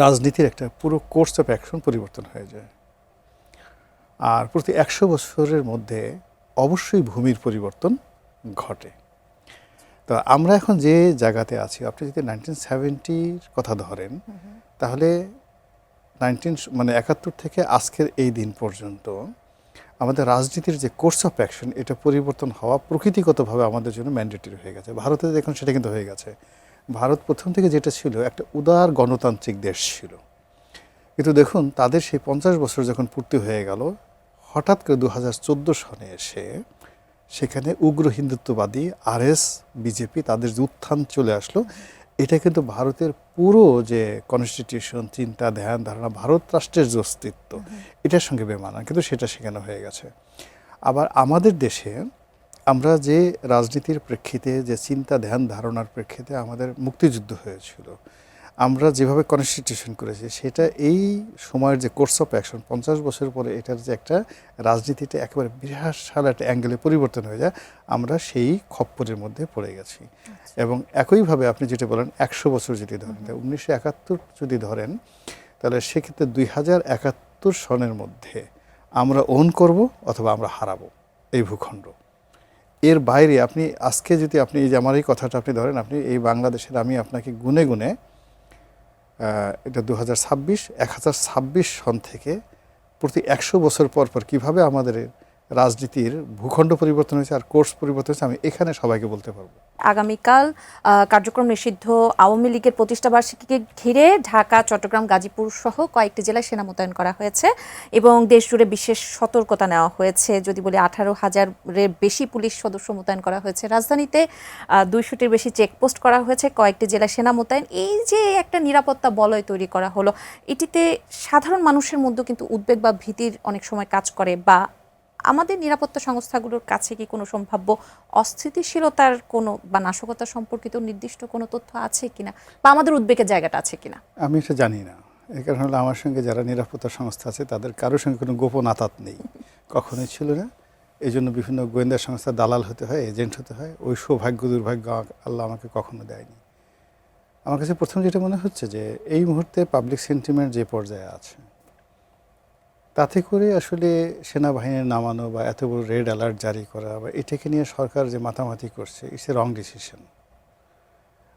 রাজনীতির একটা পুরো কোর্স অফ অ্যাকশন পরিবর্তন হয়ে যায়। আর প্রতি 100 বছরের মধ্যে অবশ্যই ভূমির পরিবর্তন ঘটে। তো আমরা এখন যে জায়গাতে আছি, আপনি যদি 1970-র কথা ধরেন তাহলে 71 থেকে আজকের এই দিন পর্যন্ত আমাদের রাজনীতির যে কোর্স অফ অ্যাকশন, এটা পরিবর্তন হওয়া প্রকৃতিগতভাবে আমাদের জন্য ম্যান্ডেটরি হয়ে গেছে। ভারতে দেখুন সেটা কিন্তু হয়ে গেছে। ভারত প্রথম থেকে যেটা ছিল একটা উদার গণতান্ত্রিক দেশ ছিল, কিন্তু দেখুন তাদের সেই 50 বছর যখন পূর্তি হয়ে গেল, হঠাৎ করে 2014 সনে এসে সেখানে উগ্র হিন্দুত্ববাদী RS বিজেপি তাদের যে উত্থান চলে আসলো, এটা কিন্তু ভারতের পুরো যে কনস্টিটিউশন, চিন্তা, ধ্যান, ধারণা, ভারত রাষ্ট্রের যে অস্তিত্ব, এটার সঙ্গে বেমানান, কিন্তু সেটা সেখানে হয়ে গেছে। আবার আমাদের দেশে আমরা যে রাজনীতির প্রেক্ষিতে, যে চিন্তা, ধ্যান, ধারণার প্রেক্ষিতে আমাদের মুক্তিযুদ্ধ হয়েছিল, আমরা যেভাবে কনস্টিটিউশন করেছি, সেটা এই সময়ের যে কোর্স অফ অ্যাকশন 50 বছর পরে এটার যে একটা রাজনীতিটা একেবারে বিশাল একটা অ্যাঙ্গেলে পরিবর্তন হয়ে যায়, আমরা সেই খপ্পরের মধ্যে পড়ে গেছি। এবং একইভাবে আপনি যেটা বলেন 100 বছর যদি ধরেন, 1971 যদি ধরেন, তাহলে সেক্ষেত্রে 2071 সনের মধ্যে আমরা ওন করব অথবা আমরা হারাবো এই ভূখণ্ড। এর বাইরে আপনি আজকে যদি আপনি এই যে আমার এই কথাটা আপনি ধরেন, আপনি এই বাংলাদেশের, আমি আপনাকে গুনে গুনে এটা 1026 সন থেকে প্রতি 100 বছর পর পর কীভাবে আমাদের রাজনীতির ভূখণ্ড পরিবর্তন হয়েছে আর কোর্স পরিবর্তন হয়েছে, আমি এখানে সবাইকে বলতে পারবো। আগামীকাল কার্যক্রম নিষিদ্ধ আওয়ামী লীগের প্রতিষ্ঠাবার্ষিকীকে ঘিরে ঢাকা, চট্টগ্রাম, গাজীপুর সহ কয়েকটি জেলায় সেনা মোতায়েন করা হয়েছে এবং দেশ জুড়ে বিশেষ সতর্কতা নেওয়া হয়েছে। যদি বলি 18,000-এর বেশি পুলিশ সদস্য মোতায়েন করা হয়েছে। রাজধানীতে 200-টির বেশি চেকপোস্ট করা হয়েছে, কয়েকটি জেলায় সেনা মোতায়েন। এই যে একটা নিরাপত্তা বলয় তৈরি করা হলো, এটিতে সাধারণ মানুষের মধ্যে কিন্তু উদ্বেগ বা ভীতির অনেক সময় কাজ করে। বা আমাদের নিরাপত্তা সংস্থাগুলোর কাছে কি কোনো সম্ভাব্য অস্থিতিশীলতার কোনো বা নাশকতা সম্পর্কিত নির্দিষ্ট কোনো তথ্য আছে কিনা, বা আমাদের উদ্বেগের জায়গাটা আছে কিনা? আমি এটা জানি না। এই কারণ হলো আমার সঙ্গে যারা নিরাপত্তা সংস্থা আছে তাদের কারোর সঙ্গে কোনো গোপন আতাত নেই, কখনোই ছিল না। এই জন্য বিভিন্ন গোয়েন্দা সংস্থা দালাল হতে হয়, এজেন্ট হতে হয়। ওই সৌভাগ্য দুর্ভাগ্য আল্লাহ আমাকে কখনো দেয়নি। আমার কাছে প্রথম যেটা মনে হচ্ছে যে এই মুহূর্তে পাবলিক সেন্টিমেন্ট যে পর্যায়ে আছে, তাতে করে আসলে সেনাবাহিনীর নামানো বা এত বড় রেড অ্যালার্ট জারি করা বা এটাকে নিয়ে সরকার যে মাতামাতি করছে, ইটস এ রং ডিসিশন।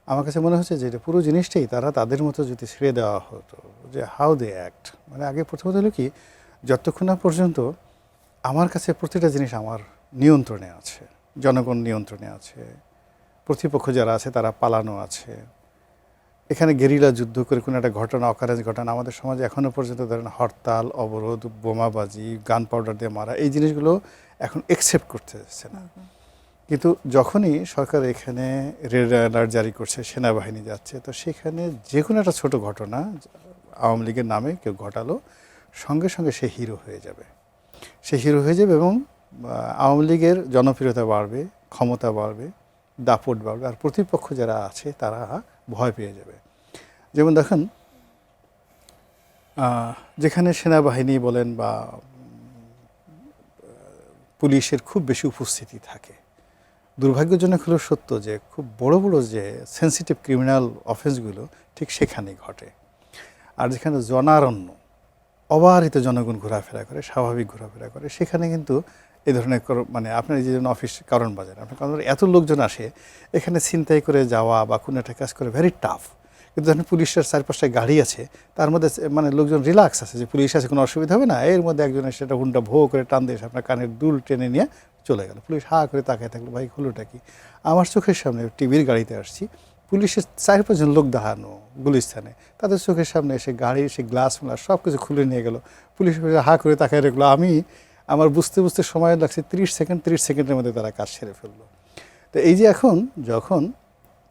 আমার কাছে মনে হচ্ছে যে এটা পুরো জিনিসটাই তারা তাদের মতো যদি ছেড়ে দেওয়া হতো, যে হাউ দে অ্যাক্ট। মানে আগে প্রথমত হলো কি, যতক্ষণ না পর্যন্ত আমার কাছে প্রতিটা জিনিস আমার নিয়ন্ত্রণে আছে, জনগণ নিয়ন্ত্রণে আছে, প্রতিপক্ষ যারা আছে তারা পালানো আছে, এখানে গেরিলা যুদ্ধ করে কোনো একটা ঘটনা, অকারেন্স ঘটনা, আমাদের সমাজে এখনও পর্যন্ত ধরেন হরতাল, অবরোধ, বোমাবাজি, গান পাউডার দিয়ে মারা, এই জিনিসগুলো এখন একসেপ্ট করতে যাচ্ছে না। কিন্তু যখনই সরকার এখানে রেড অ্যালার্ট জারি করছে, সেনাবাহিনী যাচ্ছে, তো সেখানে যে কোনো একটা ছোটো ঘটনা আওয়ামী লীগের নামে কেউ ঘটালো, সঙ্গে সঙ্গে সে হিরো হয়ে যাবে। সে হিরো হয়ে যাবে এবং আওয়ামী লীগের জনপ্রিয়তা বাড়বে, ক্ষমতা বাড়বে, দাপট বাড়বে, আর প্রতিপক্ষ যারা আছে তারা ভয় পেয়ে যাবে। যেমন দেখেন, যেখানে সেনাবাহিনী বলেন বা পুলিশের খুব বেশি উপস্থিতি থাকে, দুর্ভাগ্যজনক হলো সত্য যে খুব বড় বড় যে সেন্সিটিভ ক্রিমিনাল অফেন্সগুলো ঠিক সেখানেই ঘটে। আর যেখানে জনারণ্য অবারিত জনগণ ঘোরাফেরা করে, স্বাভাবিক ঘোরাফেরা করে, সেখানে কিন্তু এই ধরনের মানে আপনার যে অফিস কারণ বাজার, আপনার কারণ এত লোকজন আসে, এখানে ছিনতাই করে যাওয়া বা কোনো একটা কাজ করে ভেরি টাফ। কিন্তু যখন পুলিশের 4-5টা গাড়ি আছে, তার মধ্যে মানে লোকজন রিল্যাক্স আছে যে পুলিশ আছে, কোনো অসুবিধা হবে না। এর মধ্যে একজনের সেটা হুন্ডা ভো করে টান দিয়ে আপনার কানের দুল টেনে নিয়ে চলে গেল। পুলিশ হা করে তাকায় থাকলো, ভাই হলোটা কি? আমার চোখের সামনে টিভির গাড়িতে আসছি, পুলিশের 4-5জন লোক দাঁড়ানো গুলিস্তানে, তাদের চোখের সামনে এসে গাড়ি, সে গ্লাস ফ্লাস সব কিছু খুলে নিয়ে গেল। পুলিশ হা করে তাকায় রাখলো। আমার বুঝতে বুঝতে সময় লাগছে 30 সেকেন্ডের মধ্যে তারা কাজ সেরে ফেললো। তো এই যে এখন যখন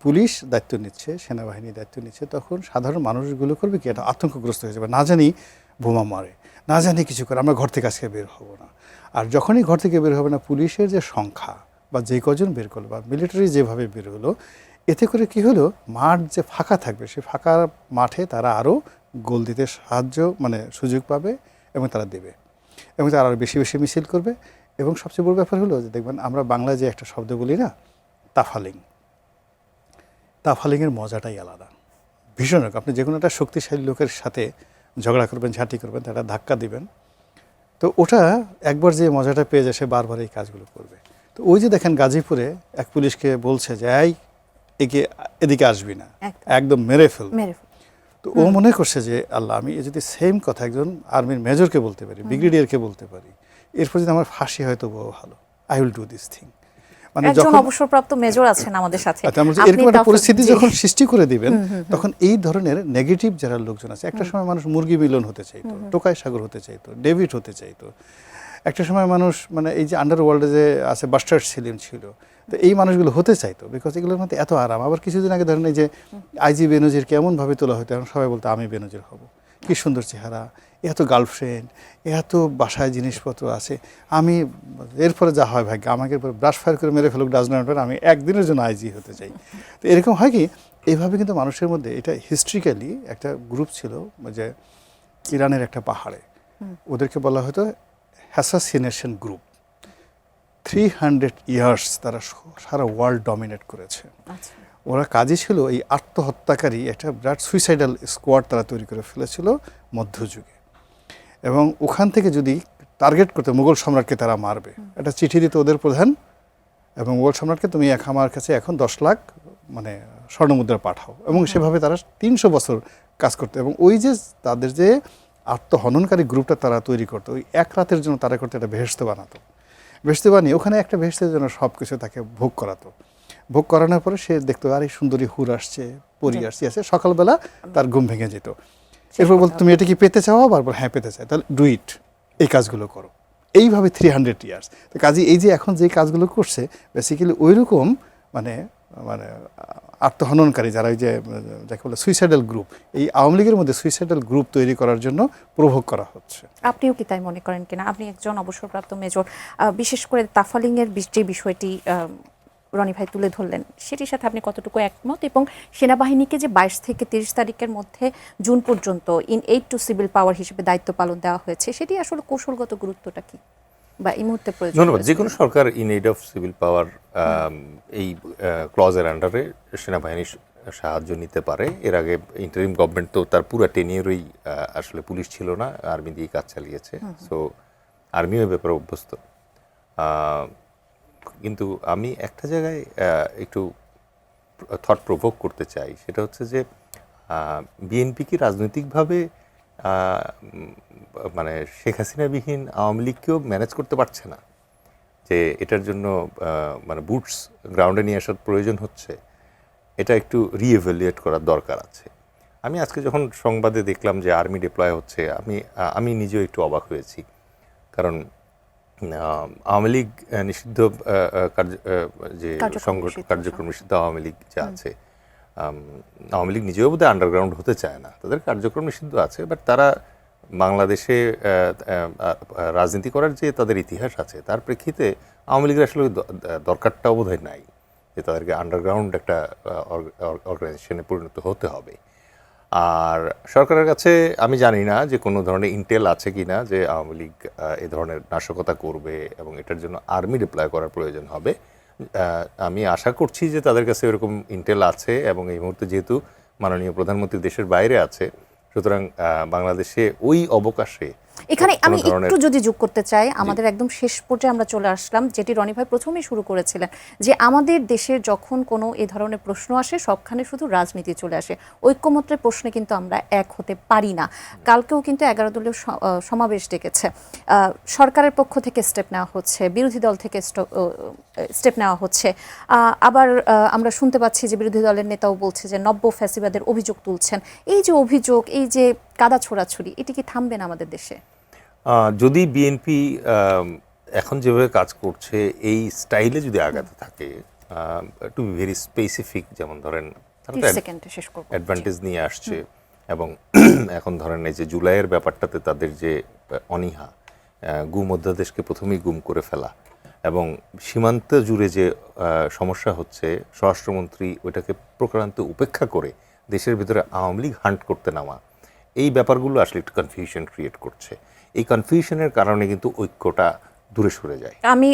পুলিশ দায়িত্ব নিচ্ছে, সেনাবাহিনী দায়িত্ব নিচ্ছে, তখন সাধারণ মানুষগুলো করবে কি, এটা আতঙ্কগ্রস্ত হয়ে যাবে। না জানি বোমা মারে, না জানি কিছু করে, আমরা ঘর থেকে আজকে বের হব না। আর যখনই ঘর থেকে বের হবে না, পুলিশের যে সংখ্যা বা যে কজন বের করলো বা মিলিটারি যেভাবে বের হলো, এতে করে কি হলো, মাঠ যে ফাঁকা থাকবে, সেই ফাঁকা মাঠে তারা আরও গোল দিতে মানে সুযোগ পাবে এবং তারা দেবে, এবং তারা আরও বেশি বেশি মিছিল করবে। এবং সবচেয়ে বড় ব্যাপার হলো যে দেখবেন আমরা বাংলায় যে একটা শব্দ বলি না, তাফালিং, তাফালিংয়ের মজাটাই আলাদা, ভীষণ। আপনি যে কোনো একটা শক্তিশালী লোকের সাথে ঝগড়া করবেন, ঝাঁটি করবেন, তারা ধাক্কা দিবেন, তো ওটা একবার যে মজাটা পেয়ে যায়, সে বারবার এই কাজগুলো করবে। তো ওই যে দেখেন গাজীপুরে এক পুলিশকে বলছে যে এদিকে আসবি না, একদম মেরে ফেল। তো ও মনে করছে যে আল্লাহ, আমি যদি সেম কথা একজন আর্মির মেজরকে বলতে পারি, ব্রিগেডিয়ারকে বলতে পারি, এরপর যদি আমার ফাঁসি হয় তো ভালো, I will do this thing. মানে যখন অবসরপ্রাপ্ত মেজর আছেন আমাদের সাথে, এরকম একটা পরিস্থিতি যখন সৃষ্টি করে দিবেন, তখন এই ধরনের নেগেটিভ যারা লোকজন আছে, একটা সময় মানুষ মুরগি মিলন হতে চাইতো, টোকাই সাগর হতে চাইতো, ডেভিড হতে চাইতো, একটা সময় মানুষ মানে এই যে আন্ডারওয়ার্ল্ডে যে আছে বাস্টার্ড সেলিম ছিল, তো এই মানুষগুলো হতে চাইতো, বিকজ এগুলোর মধ্যে এত আরাম। আবার কিছুদিন আগে ধরেন এই যে আইজি বেনজির কেমনভাবে তোলা হতো, এখন সবাই বলতো আমি বেনজির হব, কি সুন্দর চেহারা, এত গার্লফ্রেন্ড, এত বাসায় জিনিসপত্র আছে, আমি এরপরে যা হয় ভাগ্য, আমাকে এরপরে ব্রাশ ফায়ার করে মেরে ফেলুক, ডাজ নট ম্যাটার, আমি একদিনের জন্য আইজি হতে চাই। তো এরকম হয় কি, এইভাবে কিন্তু মানুষের মধ্যে এটা হিস্ট্রিক্যালি একটা গ্রুপ ছিল, যে ইরানের একটা পাহাড়ে, ওদেরকে বলা হতো অ্যাসাসিনেশন গ্রুপ। 300 ইয়ার্স তারা সারা ওয়ার্ল্ড ডমিনেট করেছে। ওরা কাজই ছিল এই আত্মহত্যাকারী একটা বিরাট সুইসাইডাল স্কোয়াড তারা তৈরি করে ফেলেছিল মধ্যযুগে। এবং ওখান থেকে যদি টার্গেট করতে মুঘল সম্রাটকে তারা মারবে, একটা চিঠি দিত ওদের প্রধান, এবং মুঘল সম্রাটকে তুমি আমার কাছে এখন 10 লাখ মানে স্বর্ণমুদ্রা পাঠাও, এবং সেভাবে তারা 300 বছর কাজ করতো। এবং ওই যে তাদের যে আত্মহননকারী গ্রুপটা তারা তৈরি করতো, ওই এক রাতের জন্য তারা করতে একটা বেহেশত বানাতো। ভেস্তে বানিয়ে ওখানে একটা ভেস্তের জন্য সব কিছু তাকে ভোগ করাতো। ভোগ করানোর পরে সে দেখতো আরে সুন্দরী হুর আসছে, পরি আসছে, সকালবেলা তার ঘুম ভেঙে যেত। এরপর বলতো তুমি এটা কি পেতে চাও? আবার হ্যাঁ পেতে চাই, তাহলে ডু ইট, এই কাজগুলো করো। এইভাবে 300 ইয়ার্স। তো কাজে এই যে এখন যে কাজগুলো করছে বেসিক্যালি ওই রকম মানে মানে আত্মহননকারী যারা ওই যে যাকে বলে সুইসাইডাল গ্রুপ, এই আওয়ামী লীগের মধ্যে সুইসাইডাল গ্রুপ তৈরি করার জন্য প্রভোগ করা হচ্ছে। আপনিও কি তাই মনে করেন কিনা? আপনি একজন অবসরপ্রাপ্ত মেজর, বিশেষ করে তাফালিংয়ের যে বিষয়টি রনি ভাই তুলে ধরলেন সেটির সাথে আপনি কতটুকু একমত, এবং সেনাবাহিনীকে যে 22 থেকে 30 তারিখের মধ্যে জুন পর্যন্ত ইন এইড টু সিভিল পাওয়ার হিসেবে দায়িত্ব পালন দেওয়া হয়েছে, সেটি আসলে কৌশলগত গুরুত্বটা কি বা এই মুহূর্তে প্রয়োজন? ধন্যবাদ। যে কোনো সরকার in aid of civil power এই ক্লজের আন্ডারে সেনাবাহিনীর সাহায্য নিতে পারে। এর আগে ইন্টারিম গভর্নমেন্ট তো তার পুরো টেনিয়রই আসলে পুলিশ ছিল না, আর্মি দিয়ে কাজ চালিয়েছে। সো আর্মিও এ ব্যাপারে অভ্যস্ত। কিন্তু আমি একটা জায়গায় একটু থট প্রভোগ করতে চাই, সেটা হচ্ছে যে বিএনপি কি রাজনৈতিকভাবে মানে শেখ হাসিনাবিহীন আওয়ামী লীগকেও ম্যানেজ করতে পারছে না, যে এটার জন্য মানে বুটস গ্রাউন্ডে নিয়ে আসার প্রয়োজন হচ্ছে, এটা একটু রিএভ্যালুয়েট করার দরকার আছে। আমি আজকে যখন সংবাদে দেখলাম যে আর্মি ডিপ্লয় হচ্ছে, আমি নিজেও একটু অবাক হয়েছি। কারণ আওয়ামী লীগ নিষিদ্ধ যে কার্যক্রম নিষিদ্ধ আওয়ামী লীগ যে আছে, আওয়ামী লীগ নিজেও বোধহয় আন্ডারগ্রাউন্ড হতে চায় না, তাদের কার্যক্রম নিষিদ্ধ আছে, বাট তারা বাংলাদেশে রাজনীতি করার যে তাদের ইতিহাস আছে তার প্রেক্ষিতে আওয়ামী লীগের আসলে দরকারটাও বোধহয় নাই যে তাদেরকে আন্ডারগ্রাউন্ড একটা অর্গানাইজেশনে পরিণত হতে হবে। আর সরকারের কাছে আমি জানি না যে কোনো ধরনের ইন্টেল আছে কি না যে আওয়ামী লীগ এ ধরনের নাশকতা করবে এবং এটার জন্য আর্মি ডিপ্লয় করার প্রয়োজন হবে। আমি আশা করছি যে তাদের কাছে এরকম ইন্টেল আছে, এবং এই মুহূর্তে যেহেতু মাননীয় প্রধানমন্ত্রী দেশের বাইরে আছে, সুতরাং বাংলাদেশে ওই অবকাশে এখানে আমি একটু যদি যোগ করতে চাই, আমাদের একদম শেষ পর্যায়ে আমরা চলে আসলাম, যেটি রনি ভাই প্রথমেই শুরু করেছিলেন, যে আমাদের দেশের যখন কোনো এ ধরনের প্রশ্ন আসে সবখানে শুধু রাজনীতি চলে আসে, ঐক্যমত্যের প্রশ্নে কিন্তু আমরা এক হতে পারি না। কালকেও কিন্তু 11 দলীয় সমাবেশ ডেকেছে, সরকারের পক্ষ থেকে স্টেপ নেওয়া হচ্ছে, বিরোধী দল থেকে স্টেপ নেওয়া হচ্ছে, আবার আমরা শুনতে পাচ্ছি যে বিরোধী দলের নেতাও বলছে যে নব্য ফ্যাসিবাদের অভিযোগ তুলছেন। এই যে অভিযোগ, এই যে কাদা ছোড়াছুড়ি, এটি কি থামবে না আমাদের দেশে? যদি বিএনপি এখন যেভাবে কাজ করছে এই স্টাইলে যদি আগাতে থাকে, টু বি ভেরি স্পেসিফিক, যেমন ধরেন অ্যাডভান্টেজ নিয়ে আসছে, এবং এখন ধরেন এই যে জুলাইয়ের ব্যাপারটাতে তাদের যে অনীহা, গুম অধ্যাদেশকে প্রথমেই গুম করে ফেলা, এবং সীমান্ত জুড়ে যে সমস্যা হচ্ছে, স্বরাষ্ট্রমন্ত্রী ওইটাকে প্রকারান্তে উপেক্ষা করে দেশের ভিতরে আওয়ামী লীগ হান্ট করতে নামা, এই ব্যাপারগুলো আসলে একটু কনফিউশন ক্রিয়েট করছে। এই কনফিউশনের কারণে কিন্তু ঐক্যটা দূরে সরে যায়। আমি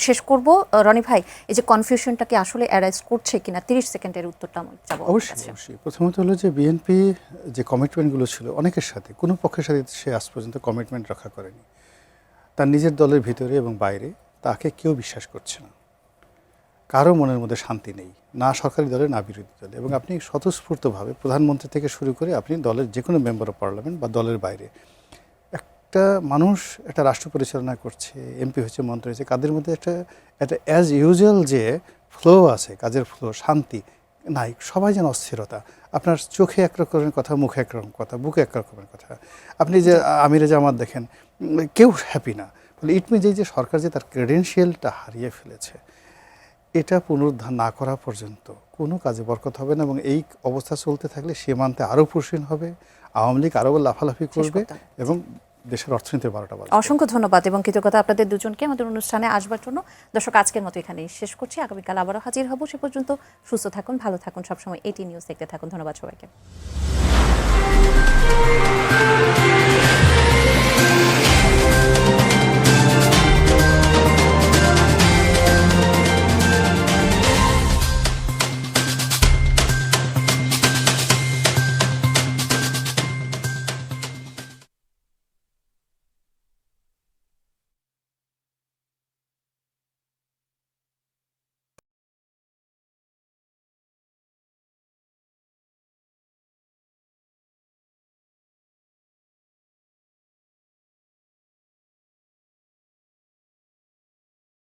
শেষ করব রনি ভাই, এই যে কনফিউশনটাকে আসলে অ্যারাইজ করছে কিনা 30 সেকেন্ডের উত্তরটা আমি চাবো। অবশ্যই প্রথমত হলো যে বিএনপি যে কমিটমেন্টগুলো ছিল অনেকের সাথে, কোনো পক্ষের সাথে সে আজ পর্যন্ত কমিটমেন্ট রক্ষা করেনি। তার নিজের দলের ভিতরে এবং বাইরে তাকে কেউ বিশ্বাস করছে না, কারো মনের মধ্যে শান্তি নেই, না সরকারি দলে না বিরোধী দলে। এবং আপনি স্বতঃস্ফূর্তভাবে প্রধানমন্ত্রী থেকে শুরু করে আপনি দলের যে কোনো মেম্বার অফ পার্লামেন্ট বা দলের বাইরে একটা মানুষ একটা রাষ্ট্র পরিচালনা করছে, এমপি হচ্ছে, মন্ত্রী হয়েছে, কাদের মধ্যে একটা অ্যাজ ইউজুয়াল যে ফ্লো আছে, কাজের ফ্লো, শান্তি নাই, সবাই যেন অস্থিরতা। আপনার চোখে এক রকমের কথা, মুখে এক রকম কথা, বুকে এক রকমের কথা। আপনি যে আমিরে জামাত দেখেন, কেউ হ্যাপি না। ফলে ইট মিনস এই যে সরকার যে তার ক্রেডেনশিয়ালটা হারিয়ে ফেলেছে, এটা পুনরুদ্ধার না করা পর্যন্ত কোনো কাজে বরকত হবে না। এবং এই অবস্থা চলতে থাকলে সীমান্তে আরও পুরসীন হবে, আওয়ামী লীগ আরও লাফালাফি করবে, এবং দেশের অর্থনীতির 12টা বাজবে। অসংখ্য ধন্যবাদ এবং কৃতজ্ঞতা আপনাদের দুজনকে আমাদের অনুষ্ঠানে আসবার জন্য। দর্শক, আজকের মতো এখানেই শেষ করছি, আগামীকাল আবারও হাজির হব। সে পর্যন্ত সুস্থ থাকুন, ভালো থাকুন, সবসময় এটি নিউজ দেখতে থাকুন। ধন্যবাদ সবাইকে।